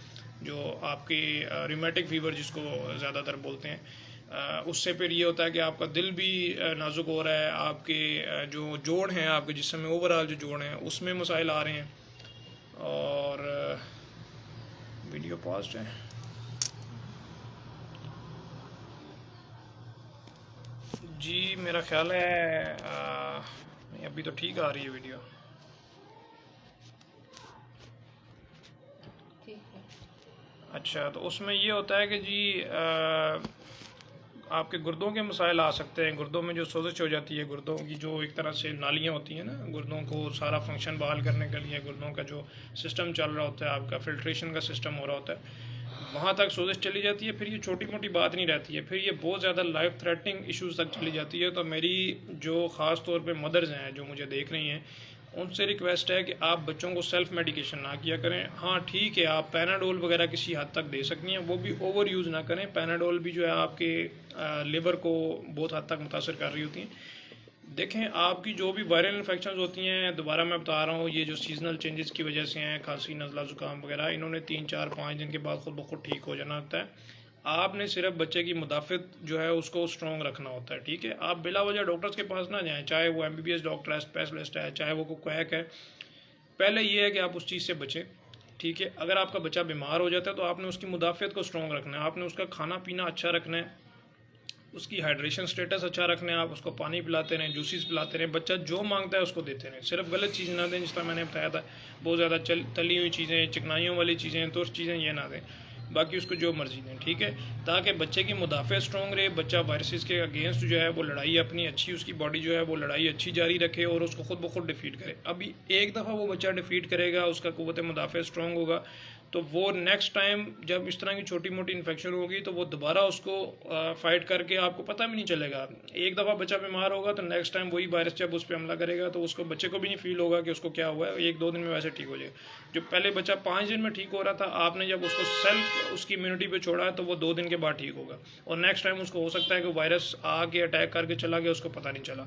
जो आपकी रिमेटिक फीवर जिसको ज़्यादातर बोलते हैं, उससे फिर ये होता है कि आपका दिल भी नाजुक हो रहा है, आपके जो जोड़ हैं आपके जिस्म में, ओवरऑल जो जोड़ हैं उसमें मसाइल आ रहे हैं। और वीडियो पॉज है जी, मेरा ख्याल है अभी तो ठीक आ रही है वीडियो। अच्छा तो उसमें ये होता है कि जी आपके गुर्दों के मसाइल आ सकते हैं, गुर्दों में जो सोजिश हो जाती है, गुर्दों की जो एक तरह से नालियाँ होती हैं ना, गुर्दों को सारा फंक्शन बहाल करने के लिए गुर्दों का जो सिस्टम चल रहा होता है, आपका फिल्ट्रेशन का सिस्टम हो रहा होता है, वहाँ तक सोजिश चली जाती है, फिर ये छोटी मोटी बात नहीं रहती है, फिर ये बहुत ज़्यादा लाइफ थ्रेटनिंग इश्यूज़ तक चली जाती है। तो मेरी जो ख़ास तौर पे मदर्स हैं जो मुझे देख रही हैं, उनसे रिक्वेस्ट है कि आप बच्चों को सेल्फ मेडिकेशन ना किया करें। हाँ ठीक है, आप पैनाडोल वगैरह किसी हद तक दे सकती हैं, वो भी ओवर यूज़ ना करें। पैनाडोल भी जो है आपके लिवर को बहुत हद तक मुतासर कर रही होती हैं। देखें, आपकी जो भी वायरल इन्फेक्शन होती हैं, दोबारा मैं बता रहा हूँ, ये जो सीजनल चेंजेस की वजह से हैं, खांसी नज़ला ज़ुकाम वगैरह, इन्होंने 3 4 5 दिन के बाद खुद ब खुद ठीक हो जाना होता है। आपने सिर्फ बच्चे की मुदाफ़त जो है उसको स्ट्रॉन्ग रखना होता है, ठीक है। आप बिला वजह डॉक्टर्स के पास ना जाएँ, चाहे वो MBBS डॉक्टर है, स्पेशलिस्ट है, चाहे वो कोई क्वैक है। पहले ये है कि आप उस चीज़ से बचें, ठीक है। अगर आपका बच्चा बीमार हो जाता है तो आपने उसकी मुदाफ़त को स्ट्रॉन्ग रखना है, आपने उसका खाना पीना अच्छा रखना है, उसकी हाइड्रेशन स्टेटस अच्छा रखना है, आप उसको पानी पिलाते रहें, जूसेस पिलाते रहें, बच्चा जो मांगता है उसको देते रहें। सिर्फ गलत चीज़ ना दें, जिस तरह मैंने बताया था, बहुत ज़्यादा तली हुई चीज़ें, चिकनाइयों वाली चीज़ें, तो उस चीज़ें ये ना दें। बाकी उसको जो मर्जी दें, ठीक है, ताकि बच्चे की मुदाफ़त स्ट्रॉन्ग रहे, बच्चा वायरसेस के अगेंस्ट जो है वो लड़ाई अपनी अच्छी, उसकी बॉडी जो है वो लड़ाई अच्छी जारी रखे और उसको खुद ब खुद डिफीट करे। अभी एक दफ़ा वो बच्चा डिफीट करेगा, उसका क़ुव्वत मुदाफ़त स्ट्रॉन्ग होगा, तो वो नेक्स्ट टाइम जब इस तरह की छोटी मोटी इन्फेक्शन होगी तो वो दोबारा उसको फाइट करके, आपको पता भी नहीं चलेगा। एक दफ़ा बच्चा बीमार होगा तो नेक्स्ट टाइम वही वायरस जब उस पर हमला करेगा तो उसको, बच्चे को भी नहीं फील होगा कि उसको क्या हुआ है, 1 2 दिन में वैसे ठीक हो जाएगा। जो पहले बच्चा 5 दिन में ठीक हो रहा था, आपने जब उसको सेल्फ उसकी इम्यूनिटी पे छोड़ा है तो वो 2 दिन के बाद ठीक होगा, और नेक्स्ट टाइम उसको हो सकता है कि वायरस आके अटैक करके चला गया, उसको पता नहीं चला।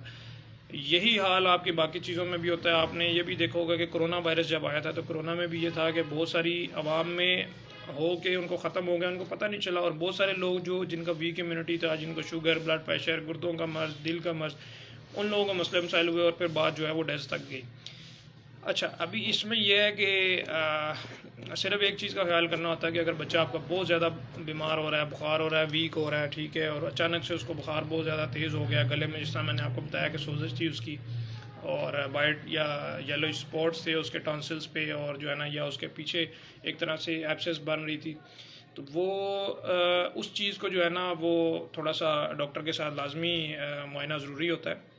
यही हाल आपकी बाकी चीज़ों में भी होता है। आपने ये भी देखा होगा कि कोरोना वायरस जब आया था तो कोरोना में भी ये था कि बहुत सारी आवाम में हो के उनको ख़त्म हो गया, उनको पता नहीं चला, और बहुत सारे लोग जो जिनका वीक इम्यूनिटी था, जिनको शुगर, ब्लड प्रेशर, गुर्दों का मर्ज, दिल का मर्ज, उन लोगों को मसले मसाइल हुए और फिर बात जो है वो डेथ तक गई। अच्छा, अभी इसमें यह है कि सिर्फ एक चीज़ का ख्याल करना होता है कि अगर बच्चा आपका बहुत ज़्यादा बीमार हो रहा है, बुखार हो रहा है, वीक हो रहा है, ठीक है, और अचानक से उसको बुखार बहुत ज़्यादा तेज़ हो गया, गले में जिस तरह मैंने आपको बताया कि सोजिश थी उसकी, और वाइट या येलो स्पॉट्स थे उसके टॉन्सिल्स पे, और जो है ना, या उसके पीछे एक तरह से एब्सेस बन रही थी, तो वो उस चीज़ को जो है ना वो थोड़ा सा डॉक्टर के साथ लाजमी मुआयना ज़रूरी होता है।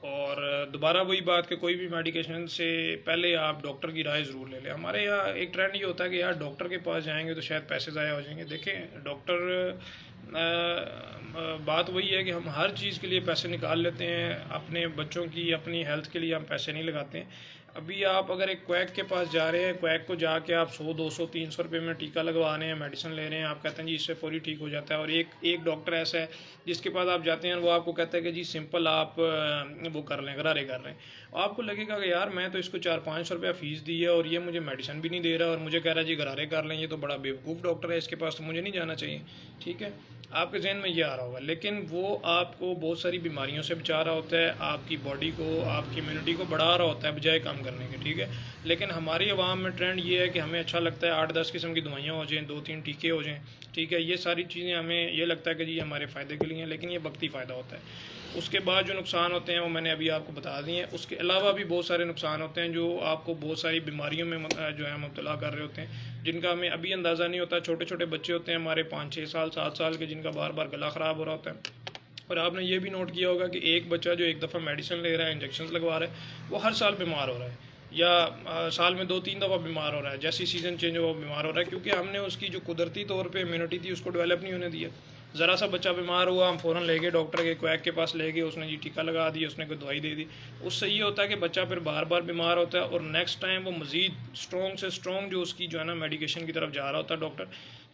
और दोबारा वही बात कि कोई भी मेडिकेशन से पहले आप डॉक्टर की राय ज़रूर ले लें। हमारे यहाँ एक ट्रेंड ये होता है कि यार डॉक्टर के पास जाएंगे तो शायद पैसे ज़ाया हो जाएंगे। देखें, डॉक्टर बात वही है कि हम हर चीज़ के लिए पैसे निकाल लेते हैं, अपने बच्चों की, अपनी हेल्थ के लिए हम पैसे नहीं लगाते हैं। अभी आप अगर एक क्वैक के पास जा रहे हैं, क्वैक को जाके आप 100 200 300 रुपये में टीका लगवा रहे हैं, मेडिसिन ले रहे हैं, आप कहते हैं जी इससे फौरी ठीक हो जाता है, और एक डॉक्टर ऐसा है जिसके पास आप जाते हैं वो आपको कहता है कि जी सिंपल आप वो कर लें, गरारे कर लें। आपको लगेगा कि यार मैं तो इसको 400 500 रुपया फ़ीस दी है और ये मुझे मेडिसिन भी नहीं दे रहा और मुझे कह रहा है जी गरारे कर लें, ये तो बड़ा बेवकूफ़ डॉक्टर है, इसके पास तो मुझे नहीं जाना चाहिए, ठीक है। आपके जहन में ये आ रहा होगा, लेकिन वो आपको बहुत सारी बीमारियों से बचा रहा होता है, आपकी बॉडी को, आपकी इम्यूनिटी को बढ़ा रहा होता है बजाय कम करने के, ठीक है। लेकिन हमारी आवाम में ट्रेंड ये है कि हमें अच्छा लगता है 8 10 किस्म की दवाइयाँ हो जाएँ, 2 3 टीके हो जाएँ, ठीक है, ये सारी चीज़ें हमें ये लगता है कि जी हमारे फ़ायदे के लिए हैं, लेकिन ये वक्ती फ़ायदा होता है। उसके बाद जो नुकसान होते हैं वो मैंने अभी आपको बता दिए हैं। उसके अलावा भी बहुत सारे नुकसान होते हैं जो आपको बहुत सारी बीमारियों में जो है मुब्तला कर रहे होते हैं, जिनका हमें अभी अंदाज़ा नहीं होता। छोटे छोटे बच्चे होते हैं हमारे 5 6 साल 7 साल के, जिनका बार बार गला ख़राब हो रहा होता है। और आपने ये भी नोट किया होगा कि एक बच्चा जो एक दफ़ा मेडिसिन ले रहा है, इंजेक्शन लगवा रहा है, वो हर साल बीमार हो रहा है, या साल में 2 3 दफ़ा बीमार हो रहा है। जैसी सीज़न चेंज हो वो बीमार हो रहा है, क्योंकि हमने उसकी जो कुदरती तौर पे इम्यूनिटी थी उसको डेवलप नहीं होने दिया। ज़रा सा बच्चा बीमार हुआ, हम फ़ौरन ले गए डॉक्टर के, क्वैक के पास ले गए, उसने जी टीका लगा दिया, उसने कोई दवाई दे दी। उससे ये होता है कि बच्चा फिर बार बार बीमार होता है और नेक्स्ट टाइम वो मज़ीद स्ट्रॉन्ग से स्ट्रॉन्ग जो उसकी जो है ना मेडिकेशन की तरफ जा रहा होता है डॉक्टर,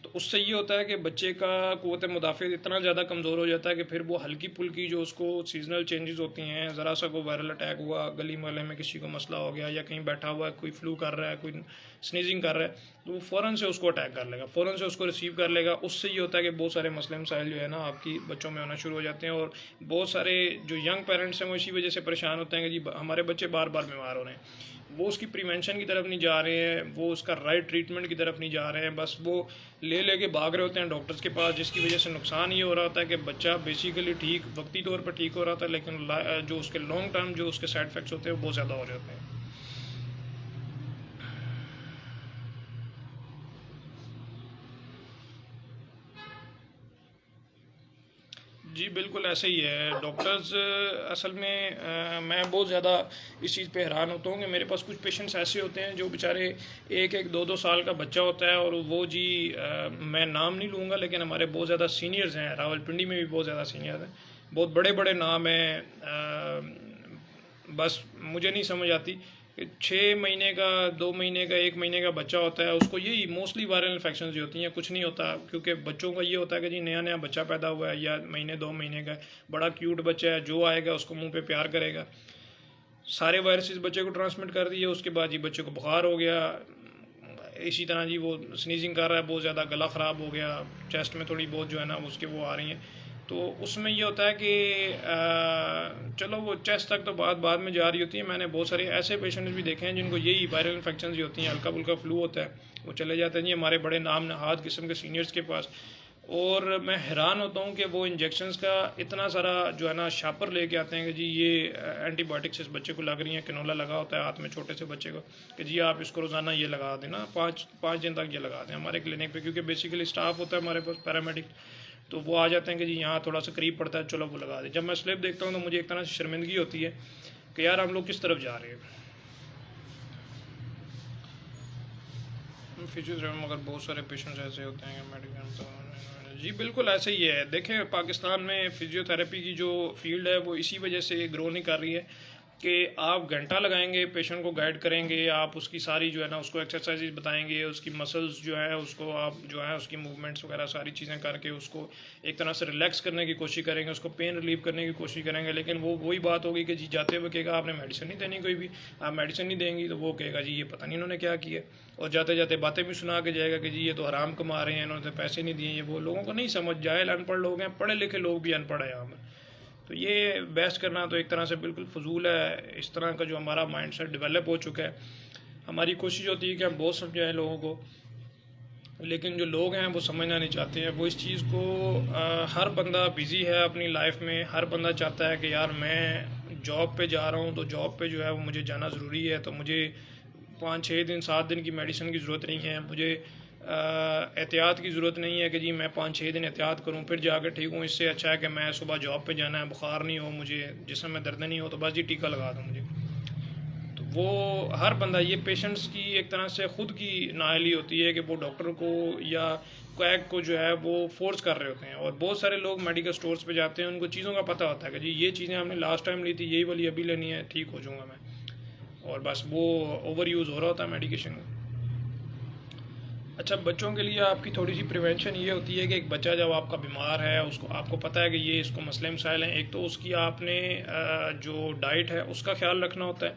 तो उससे ये होता है कि बच्चे का क़ुव्वत मुदाफ़िअत इतना ज़्यादा कमज़ोर हो जाता है कि फिर वो हल्की फुल्की जो उसको सीजनल चेंजेस होती हैं, ज़रा सा कोई वायरल अटैक हुआ, गली मोहल्ले में किसी को मसला हो गया, या कहीं बैठा हुआ है कोई फ्लू कर रहा है, कोई स्नीजिंग कर रहा है, तो वो फ़ौरन से उसको अटैक कर लेगा, फ़ौरन से उसको रिसीव कर लेगा। उससे ये होता है कि बहुत सारे मसले मसाइल जो है ना आपकी बच्चों में होना शुरू हो जाते हैं, और बहुत सारे जो यंग पेरेंट्स हैं वो इसी वजह से परेशान होते हैं कि जी हमारे बच्चे बार बार बीमार हो रहे हैं। वो उसकी प्रिवेंशन की तरफ नहीं जा रहे हैं, वो उसका राइट ट्रीटमेंट की तरफ नहीं जा रहे हैं, बस वो ले के भाग रहे होते हैं डॉक्टर्स के पास, जिसकी वजह से नुकसान ये हो रहा होता है कि बच्चा बेसिकली ठीक वक्ती तौर पर ठीक हो रहा था, लेकिन जो उसके लॉन्ग टर्म जो उसके साइड इफेक्ट्स होते हैं वो बहुत ज़्यादा हो जाते हैं। जी बिल्कुल ऐसे ही है डॉक्टर्स। असल में मैं बहुत ज़्यादा इस चीज़ पे हैरान होता हूँ कि मेरे पास कुछ पेशेंट्स ऐसे होते हैं जो बेचारे एक एक दो दो साल का बच्चा होता है, और वो जी मैं नाम नहीं लूँगा लेकिन हमारे बहुत ज़्यादा सीनियर्स हैं, रावलपिंडी में भी बहुत ज़्यादा सीनियर हैं, बहुत बड़े बड़े नाम हैं। बस मुझे नहीं समझ आती कि 6 महीने का, 2 महीने का, 1 महीने का बच्चा होता है, उसको यही मोस्टली वायरल इन्फेक्शन ही होती हैं, कुछ नहीं होता। क्योंकि बच्चों का ये होता है कि जी नया नया बच्चा पैदा हुआ है या महीने 2 महीने का है, बड़ा क्यूट बच्चा है, जो आएगा उसको मुंह पे प्यार करेगा, सारे वायरसेस बच्चे को ट्रांसमिट कर दिए। उसके बाद जी बच्चे को बुखार हो गया, इसी तरह जी वो स्नीजिंग कर रहा है बहुत ज़्यादा, गला ख़राब हो गया, चेस्ट में थोड़ी बहुत जो है ना उसके वो आ रही हैं। तो उसमें ये होता है कि चलो वो चेस्ट तक तो बात बाद में जा रही होती है। मैंने बहुत सारे ऐसे पेशेंट्स भी देखे हैं जिनको यही वायरल इन्फेक्शन ही होती हैं, हल्का फुल्का फ्लू होता है, वो चले जाते हैं जी हमारे बड़े नाम नहाद किस्म के सीनियर्स के पास। और मैं हैरान होता हूँ कि वो इंजेक्शंस का इतना सारा जो है ना शापर लेके आते हैं कि जी ये एंटीबायोटिक्स इस बच्चे को लग रही हैं, कैनोला लगा होता है हाथ में छोटे से बच्चे को, कि जी आप इसको रोज़ाना ये लगा देना, 5 दिन तक ये लगा दें हमारे क्लिनिक पे, क्योंकि बेसिकली स्टाफ होता है हमारे पास पैरामेडिक, तो वो आ जाते हैं कि जी यहाँ थोड़ा सा करीब पड़ता है, चलो वो लगा दें। जब मैं स्लिप देखता हूँ तो मुझे एक तरह से शर्मिंदगी होती है कि यार हम लोग किस तरफ जा रहे हैं। फिजियोथेरेपी मगर बहुत सारे पेशेंट्स ऐसे होते हैं कि मेडिकल, जी बिल्कुल ऐसे ही है। देखें पाकिस्तान में फिजियोथेरेपी की जो फील्ड है वो इसी वजह से ग्रो नहीं कर रही है कि आप घंटा लगाएंगे, पेशेंट को गाइड करेंगे, आप उसकी सारी जो है ना उसको एक्सरसाइज बताएंगे, उसकी मसल्स जो है उसको आप जो है उसकी मूवमेंट्स वगैरह सारी चीज़ें करके उसको एक तरह से रिलैक्स करने की कोशिश करेंगे, उसको पेन रिलीव करने की कोशिश करेंगे। लेकिन वो वही बात होगी कि जी जाते हुए कहेगा आपने मेडिसिन नहीं देनी कोई भी, आप मेडिसिन नहीं देंगी तो वो कहेगा जी ये पता नहीं इन्होंने क्या किया, और जाते जाते बातें भी सुना के जाएगा कि जी ये तो हराम कमा रहे हैं, इन्होंने पैसे नहीं दिए। ये वो लोगों को नहीं समझ, जाहिल अनपढ़ लोग हैं, पढ़े लिखे लोग भी अनपढ़ हैं यहाँ में। तो ये बहस करना तो एक तरह से बिल्कुल फजूल है। इस तरह का जो हमारा माइंड सेट डेवलप हो चुका है, हमारी कोशिश होती है कि हम बहुत समझाएं लोगों को, लेकिन जो लोग हैं वो समझना नहीं चाहते हैं। वो इस चीज़ को हर बंदा बिज़ी है अपनी लाइफ में, हर बंदा चाहता है कि यार मैं जॉब पे जा रहा हूँ तो जॉब पे जो है वो मुझे जाना ज़रूरी है, तो मुझे 5-6 दिन 7 दिन की मेडिसिन की ज़रूरत नहीं है, मुझे एहतियात की ज़रूरत नहीं है कि जी मैं 5-6 दिन एहतियात करूँ फिर जाकर ठीक हूँ। इससे अच्छा है कि मैं सुबह जॉब पे जाना है, बुखार नहीं हो मुझे, जिस्म में दर्द नहीं हो, तो बस जी टीका लगा दो मुझे। तो वो हर बंदा, ये पेशेंट्स की एक तरह से ख़ुद की नाअहली होती है कि वो डॉक्टर को या क्वैक को जो है वो फोर्स कर रहे होते हैं। और बहुत सारे लोग मेडिकल स्टोर्स पे जाते हैं, उनको चीज़ों का पता होता है कि जी ये चीज़ें हमने लास्ट टाइम ली थी, यही वाली अभी लेनी है, ठीक हो जाऊँगा मैं, और बस वो ओवर यूज़ हो रहा होता है मेडिकेशन का। अच्छा, बच्चों के लिए आपकी थोड़ी सी प्रिवेंशन ये होती है कि एक बच्चा जब आपका बीमार है, उसको आपको पता है कि ये इसको मसले मसाइल हैं, एक तो उसकी आपने जो डाइट है उसका ख्याल रखना होता है,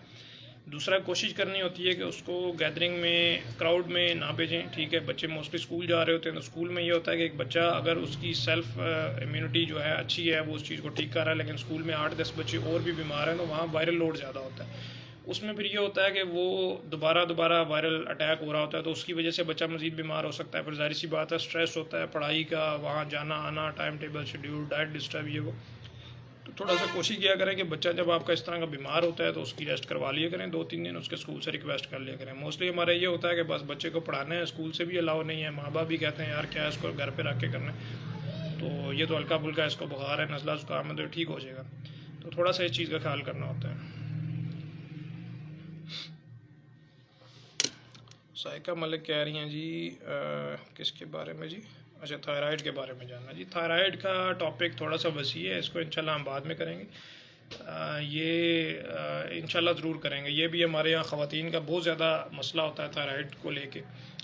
दूसरा कोशिश करनी होती है कि उसको गैदरिंग में, क्राउड में ना भेजें। ठीक है, बच्चे मोस्टली स्कूल जा रहे होते हैं, तो स्कूल में ये होता है कि एक बच्चा अगर उसकी सेल्फ इम्यूनिटी जो है अच्छी है, वो उस चीज़ को ठीक कर रहा है, लेकिन स्कूल में 8-10 बच्चे और भी बीमार हैं, तो वहाँ वायरल लोड ज़्यादा होता है। उसमें फिर ये होता है कि वो दोबारा वायरल अटैक हो रहा होता है, तो उसकी वजह से बच्चा मज़ीद बीमार हो सकता है। फिर जाहिर सी बात है स्ट्रेस होता है पढ़ाई का, वहाँ जाना आना, time table schedule, diet disturb, ये वो। तो थोड़ा सा कोशिश किया करें कि बच्चा जब आपका इस तरह का बीमार होता है तो उसकी रेस्ट करवा लिया करें, 2-3 दिन उसके स्कूल से रिक्वेस्ट कर लिया करें। मोस्टली हमारा ये होता है कि बस बच्चे को पढ़ाना है, स्कूल से भी अलाउ नहीं है, माँ बाप भी कहते हैं यार क्या है इसको घर पे रख के करना है, तो ये तो हल्का फुल्का इसको बुखार है, नज़ला जुकाम है, तो ठीक हो जाएगा। तो थोड़ा सा इस चीज़ का ख्याल करना होता है। साइका मलिक कह रही हैं जी किसके बारे में जी? अच्छा, थायराइड के बारे में जानना जी। थायराइड का टॉपिक थोड़ा सा वसी है, इसको इंशाल्लाह हम बाद में करेंगे। ये इंशाल्लाह ज़रूर करेंगे। ये भी हमारे यहाँ ख़वातीन का बहुत ज़्यादा मसला होता है थायराइड को लेके,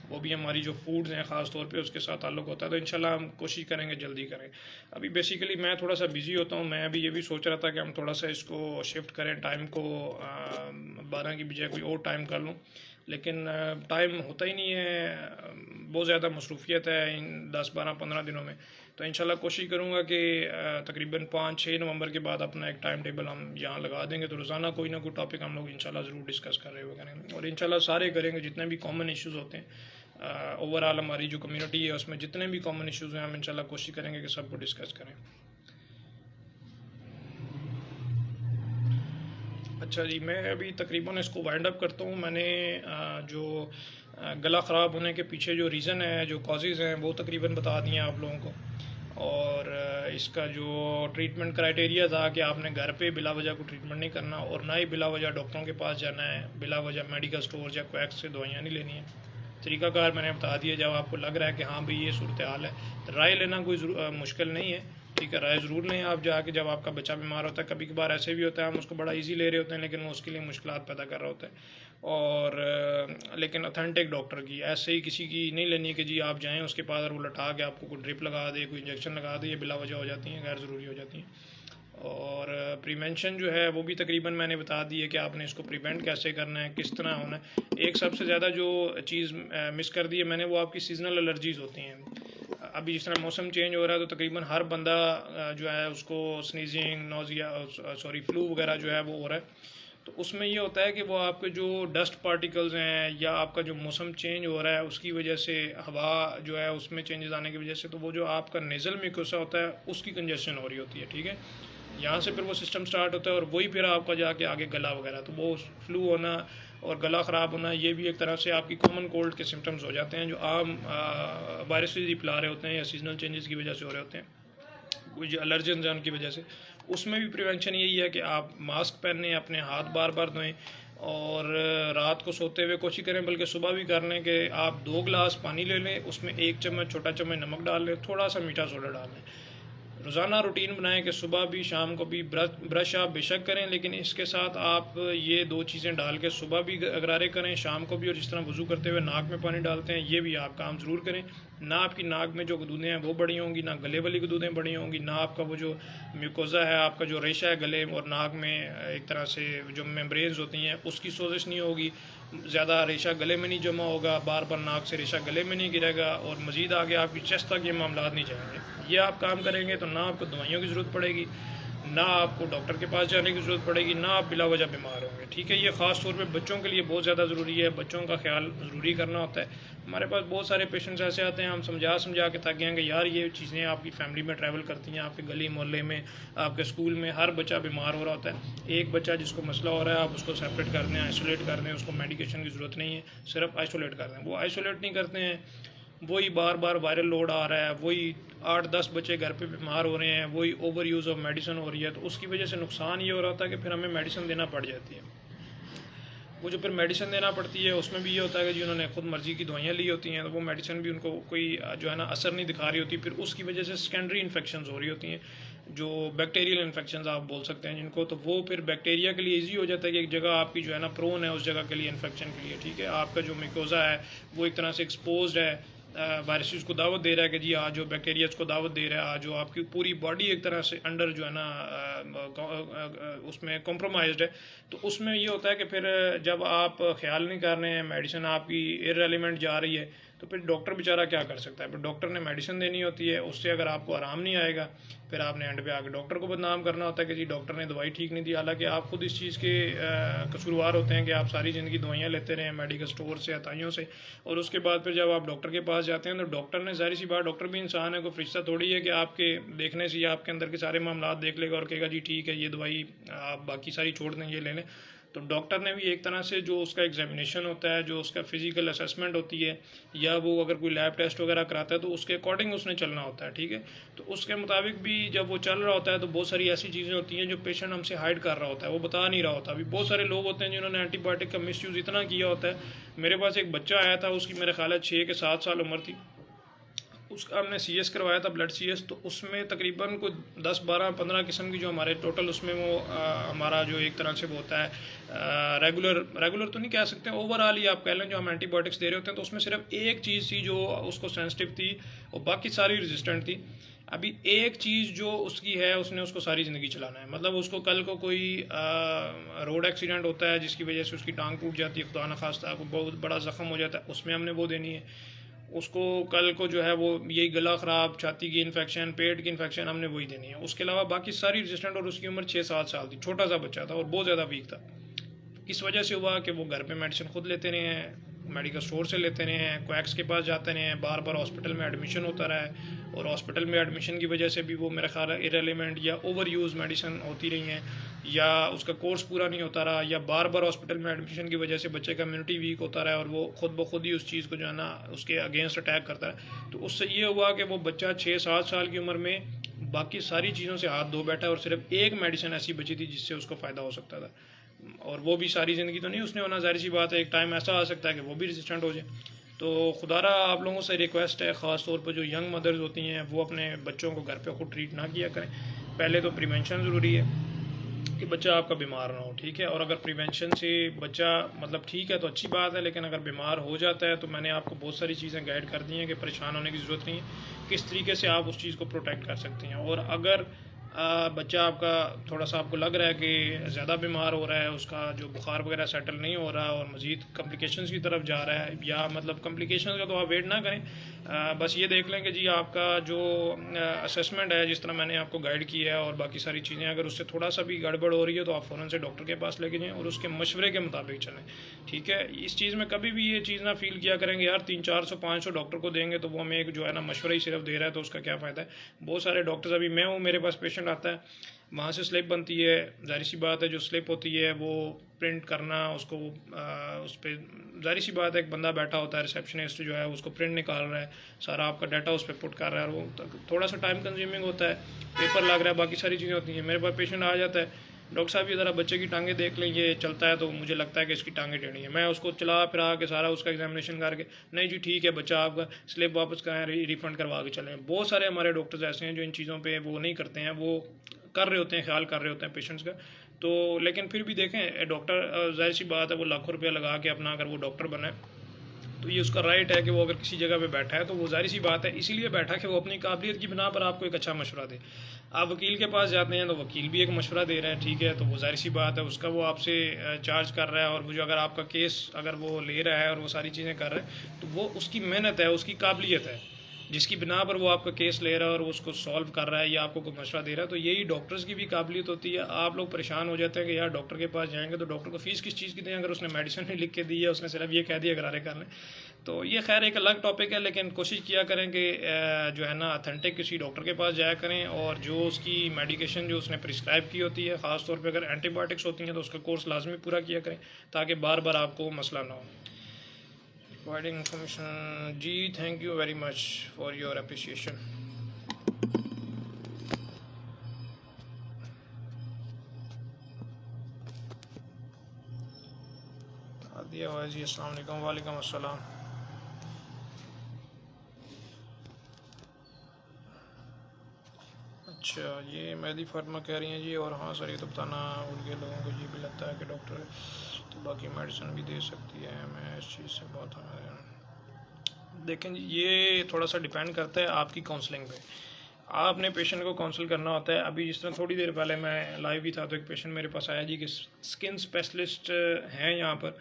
वो भी हमारी जो फूड्स हैं ख़ास तौर पे उसके साथ ताल्लुक़ होता है, तो इंशाल्लाह हम कोशिश करेंगे जल्दी करें। अभी बेसिकली मैं थोड़ा सा बिज़ी होता हूँ, मैं अभी ये भी सोच रहा था कि हम थोड़ा सा इसको शिफ्ट करें, टाइम को 12 की बजाय कोई और टाइम कर लूँ, लेकिन टाइम होता ही नहीं है, बहुत ज़्यादा मसरूफियत है इन 10-12-15 दिनों में। तो इंशाल्लाह कोशिश करूँगा कि तकरीबन 5-6 नवंबर के बाद अपना एक टाइम टेबल हम यहाँ लगा देंगे, तो रोज़ाना कोई ना कोई टॉपिक हम लोग इंशाल्लाह ज़रूर डिस्कस कर रहे हुए करेंगे, और इंशाल्लाह सारे करेंगे जितने भी कॉमन इश्यूज़ होते हैं ओवरऑल हमारी जो कम्युनिटी है उसमें जितने भी कॉमन इश्यूज़ हैं हम इंशाल्लाह कोशिश करेंगे कि सबको डिस्कस करें। अच्छा जी, मैं अभी तकरीबन इसको वाइंड अप करता हूँ। मैंने जो गला ख़राब होने के पीछे जो रीज़न है, जो कॉजेज़ हैं, वो तकरीबन बता दिए आप लोगों को, और इसका जो ट्रीटमेंट क्राइटेरिया था कि आपने घर पे बिला वजह को ट्रीटमेंट नहीं करना और ना ही बिला वजह डॉक्टरों के पास जाना है, बिला वजह मेडिकल स्टोर या क्वैक्स से दवाइयाँ नहीं लेनी है। तरीकाकार मैंने बता दिया। जब आपको लग रहा है कि हाँ भाई ये सूरत हाल है, तो राय लेना कोई मुश्किल नहीं है, ठीक है। राय ज़रूर लें आप जाके, जब आपका बच्चा बीमार होता है। कभी कभार ऐसे भी होता है हम उसको बड़ा इजी ले रहे होते हैं, लेकिन वो उसके लिए मुश्किलात पैदा कर रहा होता है। और लेकिन ऑथेंटिक डॉक्टर की, ऐसे ही किसी की नहीं लेनी कि जी आप जाएं उसके पास और वो लटा के आपको कोई ड्रिप लगा दे, कोई इंजेक्शन लगा दे, ये बिला वजह हो जाती हैं, गैर ज़रूरी हो जाती हैं। और प्रिवेंशन जो है वो भी तकरीबन मैंने बता दी है कि आपने इसको प्रिवेंट कैसे करना है, किस तरह होना है। एक सबसे ज़्यादा जो चीज़ मिस कर दी है मैंने, वो आपकी सीजनल एलर्जीज़ होती हैं। अभी जिस तरह मौसम चेंज हो रहा है तो तकरीबन हर बंदा जो है उसको स्नीजिंग, नोज़िया, फ्लू वगैरह जो है वो हो रहा है। तो उसमें ये होता है कि वो आपके जो डस्ट पार्टिकल्स हैं या आपका जो मौसम चेंज हो रहा है उसकी वजह से, हवा जो है उसमें चेंजेस आने की वजह से, तो वो जो आपका नेज़ल म्यूकोसा होता है उसकी कंजेशन हो रही होती है, ठीक है। यहाँ से फिर वो सिस्टम स्टार्ट होता है और वही फिर आपका जाके आगे गला वगैरह, तो वो फ्लू होना और गला ख़राब होना, ये भी एक तरह से आपकी कॉमन कोल्ड के सिम्टम्स हो जाते हैं जो आम वायरस ही फैला रहे होते हैं या सीजनल चेंजेस की वजह से हो रहे होते हैं, कुछ एलर्जन जान की वजह से। उसमें भी प्रिवेंशन यही है कि आप मास्क पहनें, अपने हाथ बार बार धोएं और रात को सोते हुए कोशिश करें, बल्कि सुबह भी कर लें कि आप 2 गिलास पानी ले लें, उसमें 1 चम्मच, छोटा चम्मच नमक डाल लें, थोड़ा सा मीठा सोडा डाल लें। रोज़ाना रूटीन बनाएं कि सुबह भी शाम को भी ब्रश आप बेशक करें, लेकिन इसके साथ आप ये 2 चीज़ें डाल के सुबह भी गरारे करें, शाम को भी। और जिस तरह वज़ू करते हुए नाक में पानी डालते हैं, ये भी आप काम ज़रूर करें। ना आपकी नाक में जो गदूदें हैं वो बड़ी होंगी, ना गले वाली गदूदें बड़ी होंगी, ना आपका वो जो म्यूकोज़ा है, आपका जो रेशा है गले और नाक में, एक तरह से जो मेम्ब्रेन्स होती हैं उसकी सोजिश नहीं होगी, ज़्यादा रेशा गले में नहीं जमा होगा, बार बार नाक से रेशा गले में नहीं गिरेगा और मज़ीद आगे आपकी चेस्ट तक ये मामला नहीं जाएंगे। ये आप काम करेंगे तो ना आपको दवाइयों की ज़रूरत पड़ेगी, ना आपको डॉक्टर के पास जाने की ज़रूरत पड़ेगी, ना आप बिला वजह बीमार होंगे, ठीक है। ये ख़ास तौर पे बच्चों के लिए बहुत ज़्यादा ज़रूरी है, बच्चों का ख्याल ज़रूरी करना होता है। हमारे पास बहुत सारे पेशेंट्स ऐसे आते हैं, हम समझा के थक गए हैं कि यार ये चीज़ें आपकी फैमिली में ट्रैवल करती हैं, आपके गली मोहल्ले में, आपके स्कूल में हर बच्चा बीमार हो रहा होता है। एक बच्चा जिसको मसला हो रहा है आप उसको सेपरेट कर दें, आइसोलेट कर दें, उसको मेडिकेशन की ज़रूरत नहीं है, सिर्फ आइसोलेट कर दें। वो आइसोलेट नहीं करते हैं, वही बार बार वायरल लोड आ रहा है, वही 8-10 बच्चे घर पे बीमार हो रहे हैं, वही ओवर यूज़ ऑफ मेडिसिन हो रही है, तो उसकी वजह से नुकसान ये हो रहा था कि फिर हमें मेडिसिन देना पड़ जाती है। वो जो फिर मेडिसिन देना पड़ती है उसमें भी ये होता है कि जिन्होंने खुद मर्ज़ी की दवाइयाँ ली होती हैं तो वो मेडिसिन भी उनको कोई जो है ना असर नहीं दिखा रही होती, फिर उसकी वजह से सेकेंडरी इन्फेक्शन हो रही होती हैं, जो बैक्टीरियल इन्फेक्शन आप बोल सकते हैं जिनको। तो वो फिर बैक्टीरिया के लिए ईजी हो जाता है कि एक जगह आपकी जो है ना प्रोन है उस जगह के लिए इन्फेक्शन के लिए, ठीक है। आपका जो म्यूकोज़ा है वो एक तरह से एक्सपोज्ड है, वायरसेस को दावत दे रहा है कि जी आज जो बैक्टीरियाज को दावत दे रहा है, आज जो आपकी पूरी बॉडी एक तरह से अंडर जो है ना उसमें कॉम्प्रोमाइज्ड है। तो उसमें ये होता है कि फिर जब आप ख्याल नहीं कर रहे हैं, मेडिसिन आपकी इररेलेवेंट जा रही है, तो फिर डॉक्टर बेचारा क्या कर सकता है। फिर डॉक्टर ने मेडिसिन देनी होती है, उससे अगर आपको आराम नहीं आएगा फिर आपने एंड पे आकर डॉक्टर को बदनाम करना होता है कि जी डॉक्टर ने दवाई ठीक नहीं दी, हालांकि आप खुद इस चीज़ के कसूरवार होते हैं कि आप सारी ज़िंदगी दवाइयाँ लेते रहे मेडिकल स्टोर से, अताइयों से, और उसके बाद फिर जब आप डॉक्टर के पास जाते हैं तो डॉक्टर ने, जाहिर सी बात, डॉक्टर भी इंसान है, कोई फरिश्ता थोड़ी है कि आपके देखने से या आपके अंदर के सारे मामला देख लेगा और कहेगा जी ठीक है ये दवाई आप बाकी सारी छोड़ दें, ये ले लें। तो डॉक्टर ने भी एक तरह से जो उसका एग्जामिनेशन होता है, जो उसका फिजिकल असेसमेंट होती है, या वो अगर कोई लैब टेस्ट वगैरह कराता है तो उसके अकॉर्डिंग उसने चलना होता है, ठीक है। तो उसके मुताबिक भी जब वो चल रहा होता है तो बहुत सारी ऐसी चीज़ें होती हैं जो पेशेंट हमसे हाइड कर रहा होता है, वो बता नहीं रहा होता। अभी बहुत सारे लोग होते हैं जिन्होंने एंटीबायोटिक का मिसयूज़ इतना किया होता है। मेरे पास एक बच्चा आया था, उसकी मेरे ख्याल है 6 के 7 साल उम्र थी, उसका हमने CS करवाया था, ब्लड CS। तो उसमें तकरीबन कोई 10, 12, 15 किस्म की जो हमारे टोटल उसमें वो हमारा जो एक तरह से वो होता है रेगुलर तो नहीं कह सकते, ओवरऑल ही आप कह लें जो हम एंटीबायोटिक्स दे रहे होते हैं, तो उसमें सिर्फ एक चीज़ थी जो उसको सेंसिटिव थी और बाकी सारी रेजिस्टेंट थी। अभी एक चीज़ जो उसकी है उसने उसको सारी ज़िंदगी चलाना है, मतलब उसको कल को कोई रोड एक्सीडेंट होता है जिसकी वजह से उसकी टांग टूट जाती है, खुदा न खास्ता कोई बहुत बड़ा ज़ख्म हो जाता है, उसमें हमने वो देनी है। उसको कल को जो है वो यही गला ख़राब, छाती की इन्फेक्शन, पेट की इन्फेक्शन, हमने वही देनी है। उसके अलावा बाकी सारी रेजिस्टेंट, और उसकी उम्र 6-7 साल थी, छोटा सा बच्चा था और बहुत ज़्यादा वीक था। किस वजह से हुआ कि वो घर पे मेडिसिन खुद लेते रहे हैं, मेडिकल स्टोर से लेते रहे हैं, क्वैक्स के पास जाते रहे हैं, बार बार हॉस्पिटल में एडमिशन होता रहा है, और हॉस्पिटल में एडमिशन की वजह से भी वो मेरा ख्याल है इरेलीवेंट या ओवर यूज़ मेडिसिन होती रही हैं, या उसका कोर्स पूरा नहीं होता रहा, या बार बार हॉस्पिटल में एडमिशन की वजह से बच्चे का इम्यूनिटी वीक होता रहा और वो खुद ब खुद ही उस चीज़ को जो है ना उसके अगेंस्ट अटैक करता है। तो उससे ये हुआ कि वो बच्चा 6-7 साल की उम्र में बाकी सारी चीज़ों से हाथ धो बैठा, और सिर्फ एक मेडिसिन ऐसी बची थी जिससे उसको फ़ायदा हो सकता था, और वो भी सारी ज़िंदगी तो नहीं उसने होना, ज़ाहिर सी बात है एक टाइम ऐसा आ सकता है कि वो भी रेजिस्टेंट हो जाए। तो खुदारा आप लोगों से रिक्वेस्ट है, ख़ास तौर पर जो यंग मदर्स होती हैं वो अपने बच्चों को घर पे खुद ट्रीट ना किया करें। पहले तो प्रिवेंशन ज़रूरी है कि बच्चा आपका बीमार ना हो, ठीक है, और अगर प्रिवेंशन से बच्चा मतलब ठीक है तो अच्छी बात है, लेकिन अगर बीमार हो जाता है तो मैंने आपको बहुत सारी चीज़ें गाइड कर दी हैं कि परेशान होने की ज़रूरत नहीं है, किस तरीके से आप उस चीज़ को प्रोटेक्ट कर सकते हैं। और अगर बच्चा आपका थोड़ा सा आपको लग रहा है कि ज़्यादा बीमार हो रहा है, उसका जो बुखार वगैरह सेटल नहीं हो रहा और मज़ीद कम्प्लिकेशंस की तरफ जा रहा है, या मतलब कम्प्लिकेशंस का तो आप वेट ना करें, बस ये देख लें कि जी आपका जो असेसमेंट है जिस तरह मैंने आपको गाइड किया है और बाकी सारी चीज़ें, अगर उससे थोड़ा सा भी गड़बड़ हो रही है तो आप फ़ौरन से डॉक्टर के पास लेके जाएँ और उसके मशवरे के मुताबिक चलें, ठीक है। इस चीज़ में कभी भी ये चीज़ ना फील किया करेंगे यार 300-400-500 डॉक्टर को देंगे तो वो हमें एक जो है ना मशवरा ही सिर्फ दे रहा है तो उसका क्या फ़ायदा है। बहुत सारे डॉक्टर्स, अभी मैं हूँ, मेरे पास पेशेंट आता है, वहाँ से स्लिप बनती है, जाहिर सी बात है जो स्लिप होती है वो प्रिंट करना, उसको उस पर जाहिर सी बात है एक बंदा बैठा होता है, रिसेप्शनिस्ट जो है उसको प्रिंट निकाल रहा है, सारा आपका डाटा उस पर पुट कर रहा है, और वो थोड़ा सा टाइम कंज्यूमिंग होता है, पेपर लग रहा है, बाकी सारी चीज़ें होती हैं। मेरे पास पेशेंट आ जाता है, डॉक्टर साहब ये ज़रा बच्चे की टांगें देख लें, ये चलता है तो मुझे लगता है कि इसकी टांगें टेढ़ी हैं। मैं उसको चला फिरा के सारा उसका एग्जामिनेशन करके, नहीं जी ठीक है बच्चा आपका स्लिप वापस कराएं, रिफंड करवा के चलें। बहुत सारे हमारे डॉक्टर्स ऐसे हैं जो इन चीज़ों पे वो नहीं करते हैं, वो कर रहे होते हैं, ख्याल कर रहे होते हैं पेशेंट्स का। तो लेकिन फिर भी देखें डॉक्टर, जाहिर सी बात है वो लाखों रुपया लगा के अपना अगर वो डॉक्टर बना है तो ये उसका राइट है कि वो अगर किसी जगह पे बैठा है तो वो जाहिर सी बात है इसीलिए बैठा कि वो अपनी काबिलियत की बिना पर आपको एक अच्छा मशवरा दे। आप वकील के पास जाते हैं तो वकील भी एक मशवरा दे रहा है, ठीक है, तो वो जाहिर सी बात है उसका वो आपसे चार्ज कर रहा है, और वो जो अगर आपका केस अगर वो ले रहा है और वो सारी चीज़ें कर रहा है तो वो उसकी मेहनत है, उसकी काबिलियत है जिसकी बिना पर वो आपका केस ले रहा है और वो उसको सॉल्व कर रहा है या आपको कोई मशवरा दे रहा है। तो यही डॉक्टर्स की भी काबिलियत होती है। आप लोग परेशान हो जाते हैं कि यार डॉक्टर के पास जाएंगे तो डॉक्टर को फीस किस चीज़ की दें अगर उसने मेडिसिन नहीं लिख के दी है, उसने सिर्फ ये कह दिया गरारे कर लें। तो ये खैर एक अलग टॉपिक है, लेकिन कोशिश किया करें कि जो है ना अथेंटिक किसी डॉक्टर के पास जाया करें, और जो उसकी मेडिकेशन जो उसने प्रिस्क्राइब की होती है, ख़ास तौर पे अगर एंटीबायोटिक्स होती हैं तो उसका कोर्स लाजमी पूरा किया करें ताकि बार बार आपको मसला ना हो। Providing information, जी thank you very much for your appreciation. Adiya वाजी अस्सलाम वालेकुम। वालेकुम अस्सलाम। अच्छा ये मेहदी फातिमा कह रही हैं जी, और हाँ सर ये तो बताना भूल गए लोगों को, ये भी लगता है कि डॉक्टर तो बाकी मेडिसिन भी दे सकती है, मैं इस चीज़ से बहुत देखें जी ये थोड़ा सा डिपेंड करता है आपकी काउंसलिंग पे। आपने पेशेंट को काउंसल करना होता है। अभी जिस तरह थोड़ी देर पहले मैं लाइव भी था तो एक पेशेंट मेरे पास आया जी कि स्किन स्पेशलिस्ट हैं यहाँ पर,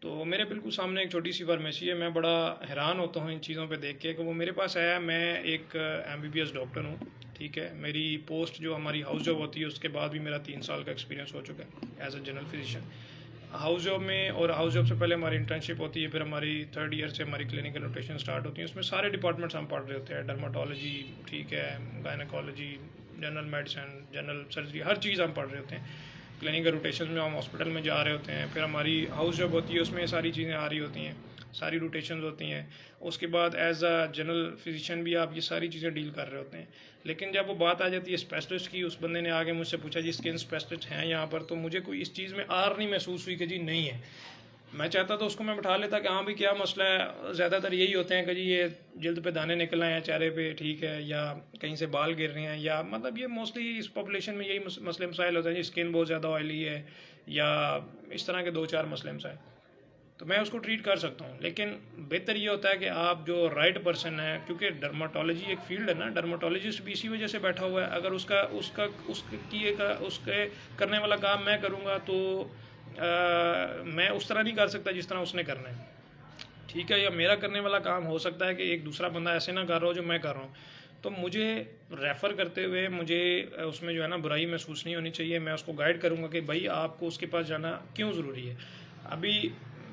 तो मेरे बिल्कुल सामने एक छोटी सी फार्मेसी है। मैं बड़ा हैरान होता हूँ इन चीज़ों पे देख के कि वो मेरे पास आया। मैं एक MBBS डॉक्टर हूँ, ठीक है, मेरी पोस्ट जो हमारी हाउस जॉब होती है उसके बाद भी मेरा 3 साल का एक्सपीरियंस हो चुका है as a general physician house job में। और हाउस जॉब से पहले हमारी इंटर्नशिप होती है, फिर हमारी 3rd ईयर से हमारी क्लिनिकल रोटेशन स्टार्ट होती है। उसमें सारे डिपार्टमेंट्स हम पढ़ रहे होते हैं, डर्माटोलॉजी, ठीक है, gynaecology, general medicine, general surgery, हर चीज़ हम पढ़ रहे होते हैं। क्लिनिकल रोटेशन में हम हॉस्पिटल में जा रहे होते हैं, फिर हमारी हाउस जॉब होती है उसमें सारी चीज़ें आ रही होती हैं, सारी रोटेशंस होती हैं। उसके बाद एज अ जनरल फिजिशियन भी आप ये सारी चीज़ें डील कर रहे होते हैं। लेकिन जब वो बात आ जाती है स्पेशलिस्ट की, उस बंदे ने आगे मुझसे पूछा जी स्किन स्पेशलिस्ट हैं यहाँ पर, तो मुझे कोई इस चीज़ में आर नहीं महसूस हुई कि जी नहीं है। मैं चाहता तो उसको मैं बिठा लेता कि हाँ भाई क्या मसला है। ज़्यादातर यही होते हैं कि जी ये जल्द पे दाने निकल आए हैं चेहरे पे, ठीक है, या कहीं से बाल गिर रहे हैं, या मतलब ये मोस्टली इस पॉपुलेशन में यही मसले मसाइल होते हैं जी, स्किन बहुत ज़्यादा ऑयली है या इस तरह के 2-4 मसले मसाइल, तो मैं उसको ट्रीट कर सकता हूँ। लेकिन बेहतर ये होता है कि आप जो राइट पर्सन है, क्योंकि डर्माटोलॉजी एक फील्ड है ना, डर्माटोलॉजिस्ट भी इसी वजह से बैठा हुआ है। अगर उसके करने वाला काम मैं करूँगा तो मैं उस तरह नहीं कर सकता जिस तरह उसने करना है, ठीक है, या मेरा करने वाला काम हो सकता है कि एक दूसरा बंदा ऐसे ना कर रहा हो जो मैं कर रहा हूँ। तो मुझे रेफ़र करते हुए मुझे उसमें जो है ना बुराई महसूस नहीं होनी चाहिए। मैं उसको गाइड करूँगा कि भाई आपको उसके पास जाना क्यों ज़रूरी है। अभी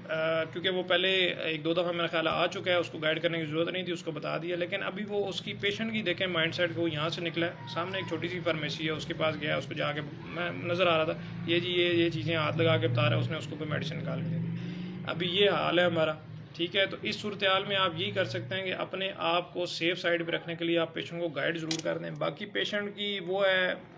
क्योंकि वो पहले एक दो दफ़ा मेरा ख्याल आ चुका है, उसको गाइड करने की ज़रूरत नहीं थी, उसको बता दिया। लेकिन अभी वो उसकी पेशेंट की देखें माइंड सेट, वो यहाँ से निकला है, सामने एक छोटी सी फार्मेसी है, उसके पास गया, उसको जाके मैं नज़र आ रहा था ये जी ये चीज़ें हाथ लगा के बता रहा है, उसने उसको कोई मेडिसिन निकाल के दे दी। अभी ये हाल है हमारा, ठीक है। तो इस सूरत हाल में आप यही कर सकते हैं कि अपने आप को सेफ साइड पर रखने के लिए आप पेशेंट को गाइड ज़रूर कर दें। बाकी पेशेंट की वो है,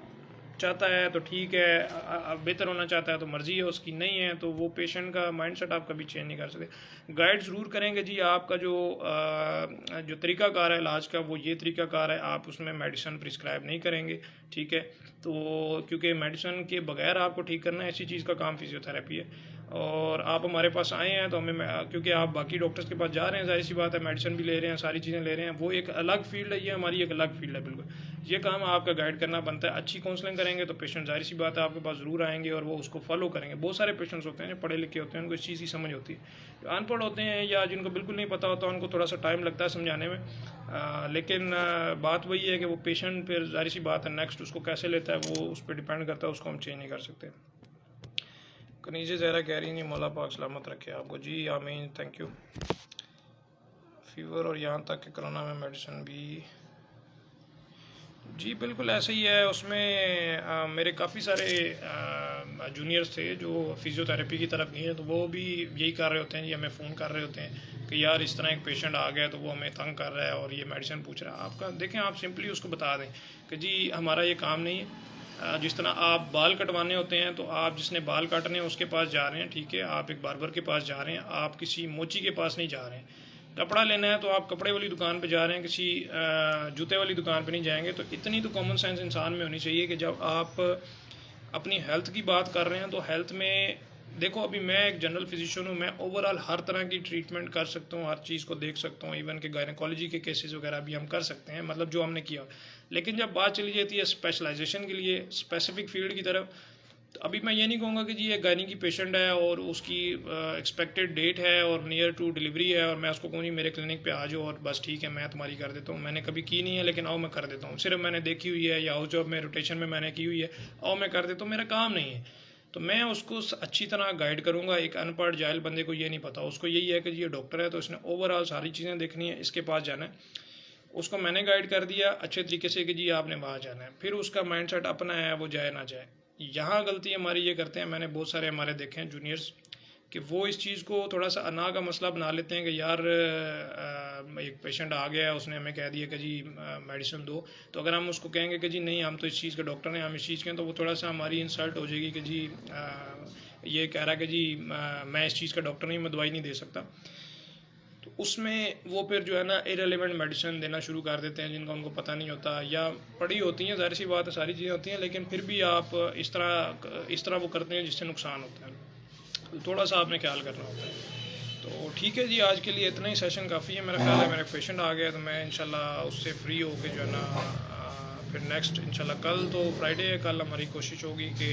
चाहता है तो ठीक है, बेहतर होना चाहता है तो मर्ज़ी है उसकी, नहीं है तो वो पेशेंट का माइंडसेट आप कभी चेंज नहीं कर सकते। गाइड ज़रूर करेंगे जी, आपका जो तरीक़ाकार है इलाज का वो ये तरीक़ाकार है, आप उसमें मेडिसिन प्रिस्क्राइब नहीं करेंगे, ठीक है। तो क्योंकि मेडिसिन के बगैर आपको ठीक करना है, ऐसी चीज़ का काम फिजियोथेरेपी है। और आप हमारे पास आए हैं तो हमें, क्योंकि आप बाकी डॉक्टर्स के पास जा रहे हैं, जाहिर सी बात है मेडिसिन भी ले रहे हैं, सारी चीज़ें ले रहे हैं, वो एक अलग फील्ड है, ये हमारी एक अलग फील्ड है। बिल्कुल ये काम आपका गाइड करना बनता है। अच्छी काउंसलिंग करेंगे तो पेशेंट जाहिर सी बात है आपके पास ज़रूर आएंगे और वो उसको फॉलो करेंगे। बहुत सारे पेशेंट्स होते हैं जो पढ़े लिखे होते हैं, उनको इस चीज़ की समझ होती है। जो अनपढ़ होते हैं या जिनको बिल्कुल नहीं पता होता, उनको थोड़ा सा टाइम लगता है समझाने में। लेकिन बात वही है कि वो पेशेंट फिर जाहिर सी बात है नेक्स्ट उसको कैसे लेता है, वो उस पर डिपेंड करता है, उसको हम चेंज नहीं कर सकते। कनीज़ ज़हरा कह रही नहीं, मौला पाक सलामत रखे आपको। जी आमीन, थैंक यू। फीवर और यहाँ तक कि कोरोना में मेडिसिन भी, जी बिल्कुल ऐसे ही है। उसमें मेरे काफ़ी सारे जूनियर्स थे जो फिजियोथेरेपी की तरफ गए हैं, तो वो भी यही कर रहे होते हैं जी, हमें फ़ोन कर रहे होते हैं कि यार इस तरह एक पेशेंट आ गया तो वो हमें तंग कर रहा है और ये मेडिसिन पूछ रहा है। आपका देखें, आप सिंपली उसको बता दें कि जी हमारा ये काम नहीं है। जिस तरह आप बाल कटवाने होते हैं तो आप जिसने बाल काटने हैं उसके पास जा रहे हैं, ठीक है, आप एक बार्बर के पास जा रहे हैं, आप किसी मोची के पास नहीं जा रहे हैं। कपड़ा लेना है तो आप कपड़े वाली दुकान पे जा रहे हैं, किसी जूते वाली दुकान पे नहीं जाएंगे। तो इतनी तो कॉमन सेंस इंसान में होनी चाहिए कि जब आप अपनी हेल्थ की बात कर रहे हैं तो हेल्थ में देखो, अभी मैं एक जनरल फिजिशियन हूँ, मैं ओवरऑल हर तरह की ट्रीटमेंट कर सकता हूँ, हर चीज़ को देख सकता हूँ, इवन कि गायनेकोलॉजी के केसेस वगैरह भी हम कर सकते हैं, मतलब जो हमने किया। लेकिन जब बात चली जाती है स्पेशलाइजेशन के लिए, स्पेसिफिक फील्ड की तरफ, तो अभी मैं ये नहीं कहूँगा कि जी एक गायनी की पेशेंट है और उसकी एक्सपेक्टेड डेट है और नियर टू डिलीवरी है और मैं उसको कहूँ मेरे क्लिनिक पे आ जाओ और बस ठीक है मैं तुम्हारी कर देता हूँ। मैंने कभी की नहीं है, लेकिन आओ मैं कर देता हूँ। सिर्फ मैंने देखी हुई है या हाउस जॉब में रोटेशन में मैंने की हुई है, आओ मैं कर देता हूँ, मेरा काम नहीं है। तो मैं उसको अच्छी तरह गाइड करूँगा। एक अनपढ़ जाहिल बंदे को ये नहीं पता, उसको यही है कि ये डॉक्टर है तो इसने ओवरऑल सारी चीज़ें देखनी है, इसके पास जाना है। उसको मैंने गाइड कर दिया अच्छे तरीके से कि जी आपने वहाँ जाना है, फिर उसका माइंडसेट अपना है, वो जाए ना जाए। यहाँ गलती हमारी ये करते हैं, मैंने बहुत सारे हमारे देखे हैं जूनियर्स कि वो इस चीज़ को थोड़ा सा अना का मसला बना लेते हैं कि यार एक पेशेंट आ गया है, उसने हमें कह दिया कि जी मेडिसिन दो, तो अगर हम उसको कहेंगे कि जी नहीं हम तो इस चीज़ के डॉक्टर हैं, हम इस चीज़ के हैं, तो वो थोड़ा सा हमारी इंसल्ट हो जाएगी कि जी ये कह रहा है कि जी मैं इस चीज़ का डॉक्टर नहीं, मैं दवाई नहीं दे सकता। तो उसमें वो फिर जो है ना इरेलीवेंट मेडिसिन देना शुरू कर देते हैं जिनका उनको पता नहीं होता या पड़ी होती हैं, ज़ाहिर सी बात है सारी चीज़ें होती हैं, लेकिन फिर भी आप इस तरह वो करते हैं जिससे नुकसान होता है। तो थोड़ा सा आपने ख्याल करना होता है। तो ठीक है जी, आज के लिए इतना ही सेशन काफ़ी है मेरा ख्याल है। मेरा पेशेंट आ गया तो मैं इंशाल्लाह उससे फ्री होके जो है ना फिर नेक्स्ट इंशाल्लाह, कल तो फ्राइडे है, कल हमारी कोशिश होगी कि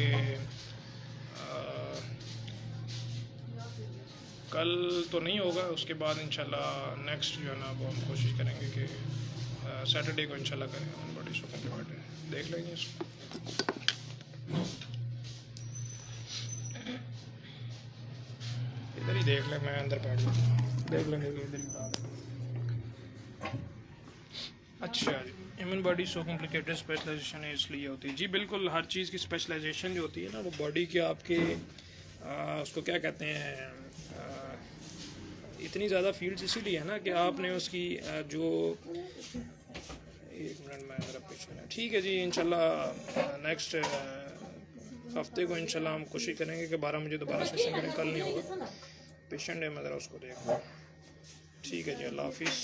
कल तो नहीं होगा, उसके बाद इंशाल्लाह नेक्स्ट जो है ना वो हम कोशिश करेंगे कि सैटरडे को इंशाल्लाह करें। बड़ी शो कम्प्लीमेंट देख लेंगे इसको। इधर ही देख लें, मैं अंदर बैठ जाऊँ, देख लेंगे इधर ही। अच्छा जी, human body so complicated, specialisation इसलिए होती है। जी बिल्कुल, हर चीज़ की स्पेशलाइजेशन जो होती है ना वो बॉडी के आपके उसको क्या कहते हैं, इतनी ज़्यादा फील्ड्स इसीलिए है ना कि आपने उसकी जो एक मिनट में मेरा पेशेंट है, ठीक है जी। इंशाल्लाह नेक्स्ट हफ्ते को इंशाल्लाह हम कोशिश करेंगे कि 12 बजे दोबारा सेशन करें, कल नहीं होगा, पेशेंट है मैं ज़रा उसको देख लूँ। ठीक है जी, अल्लाह हाफिज़।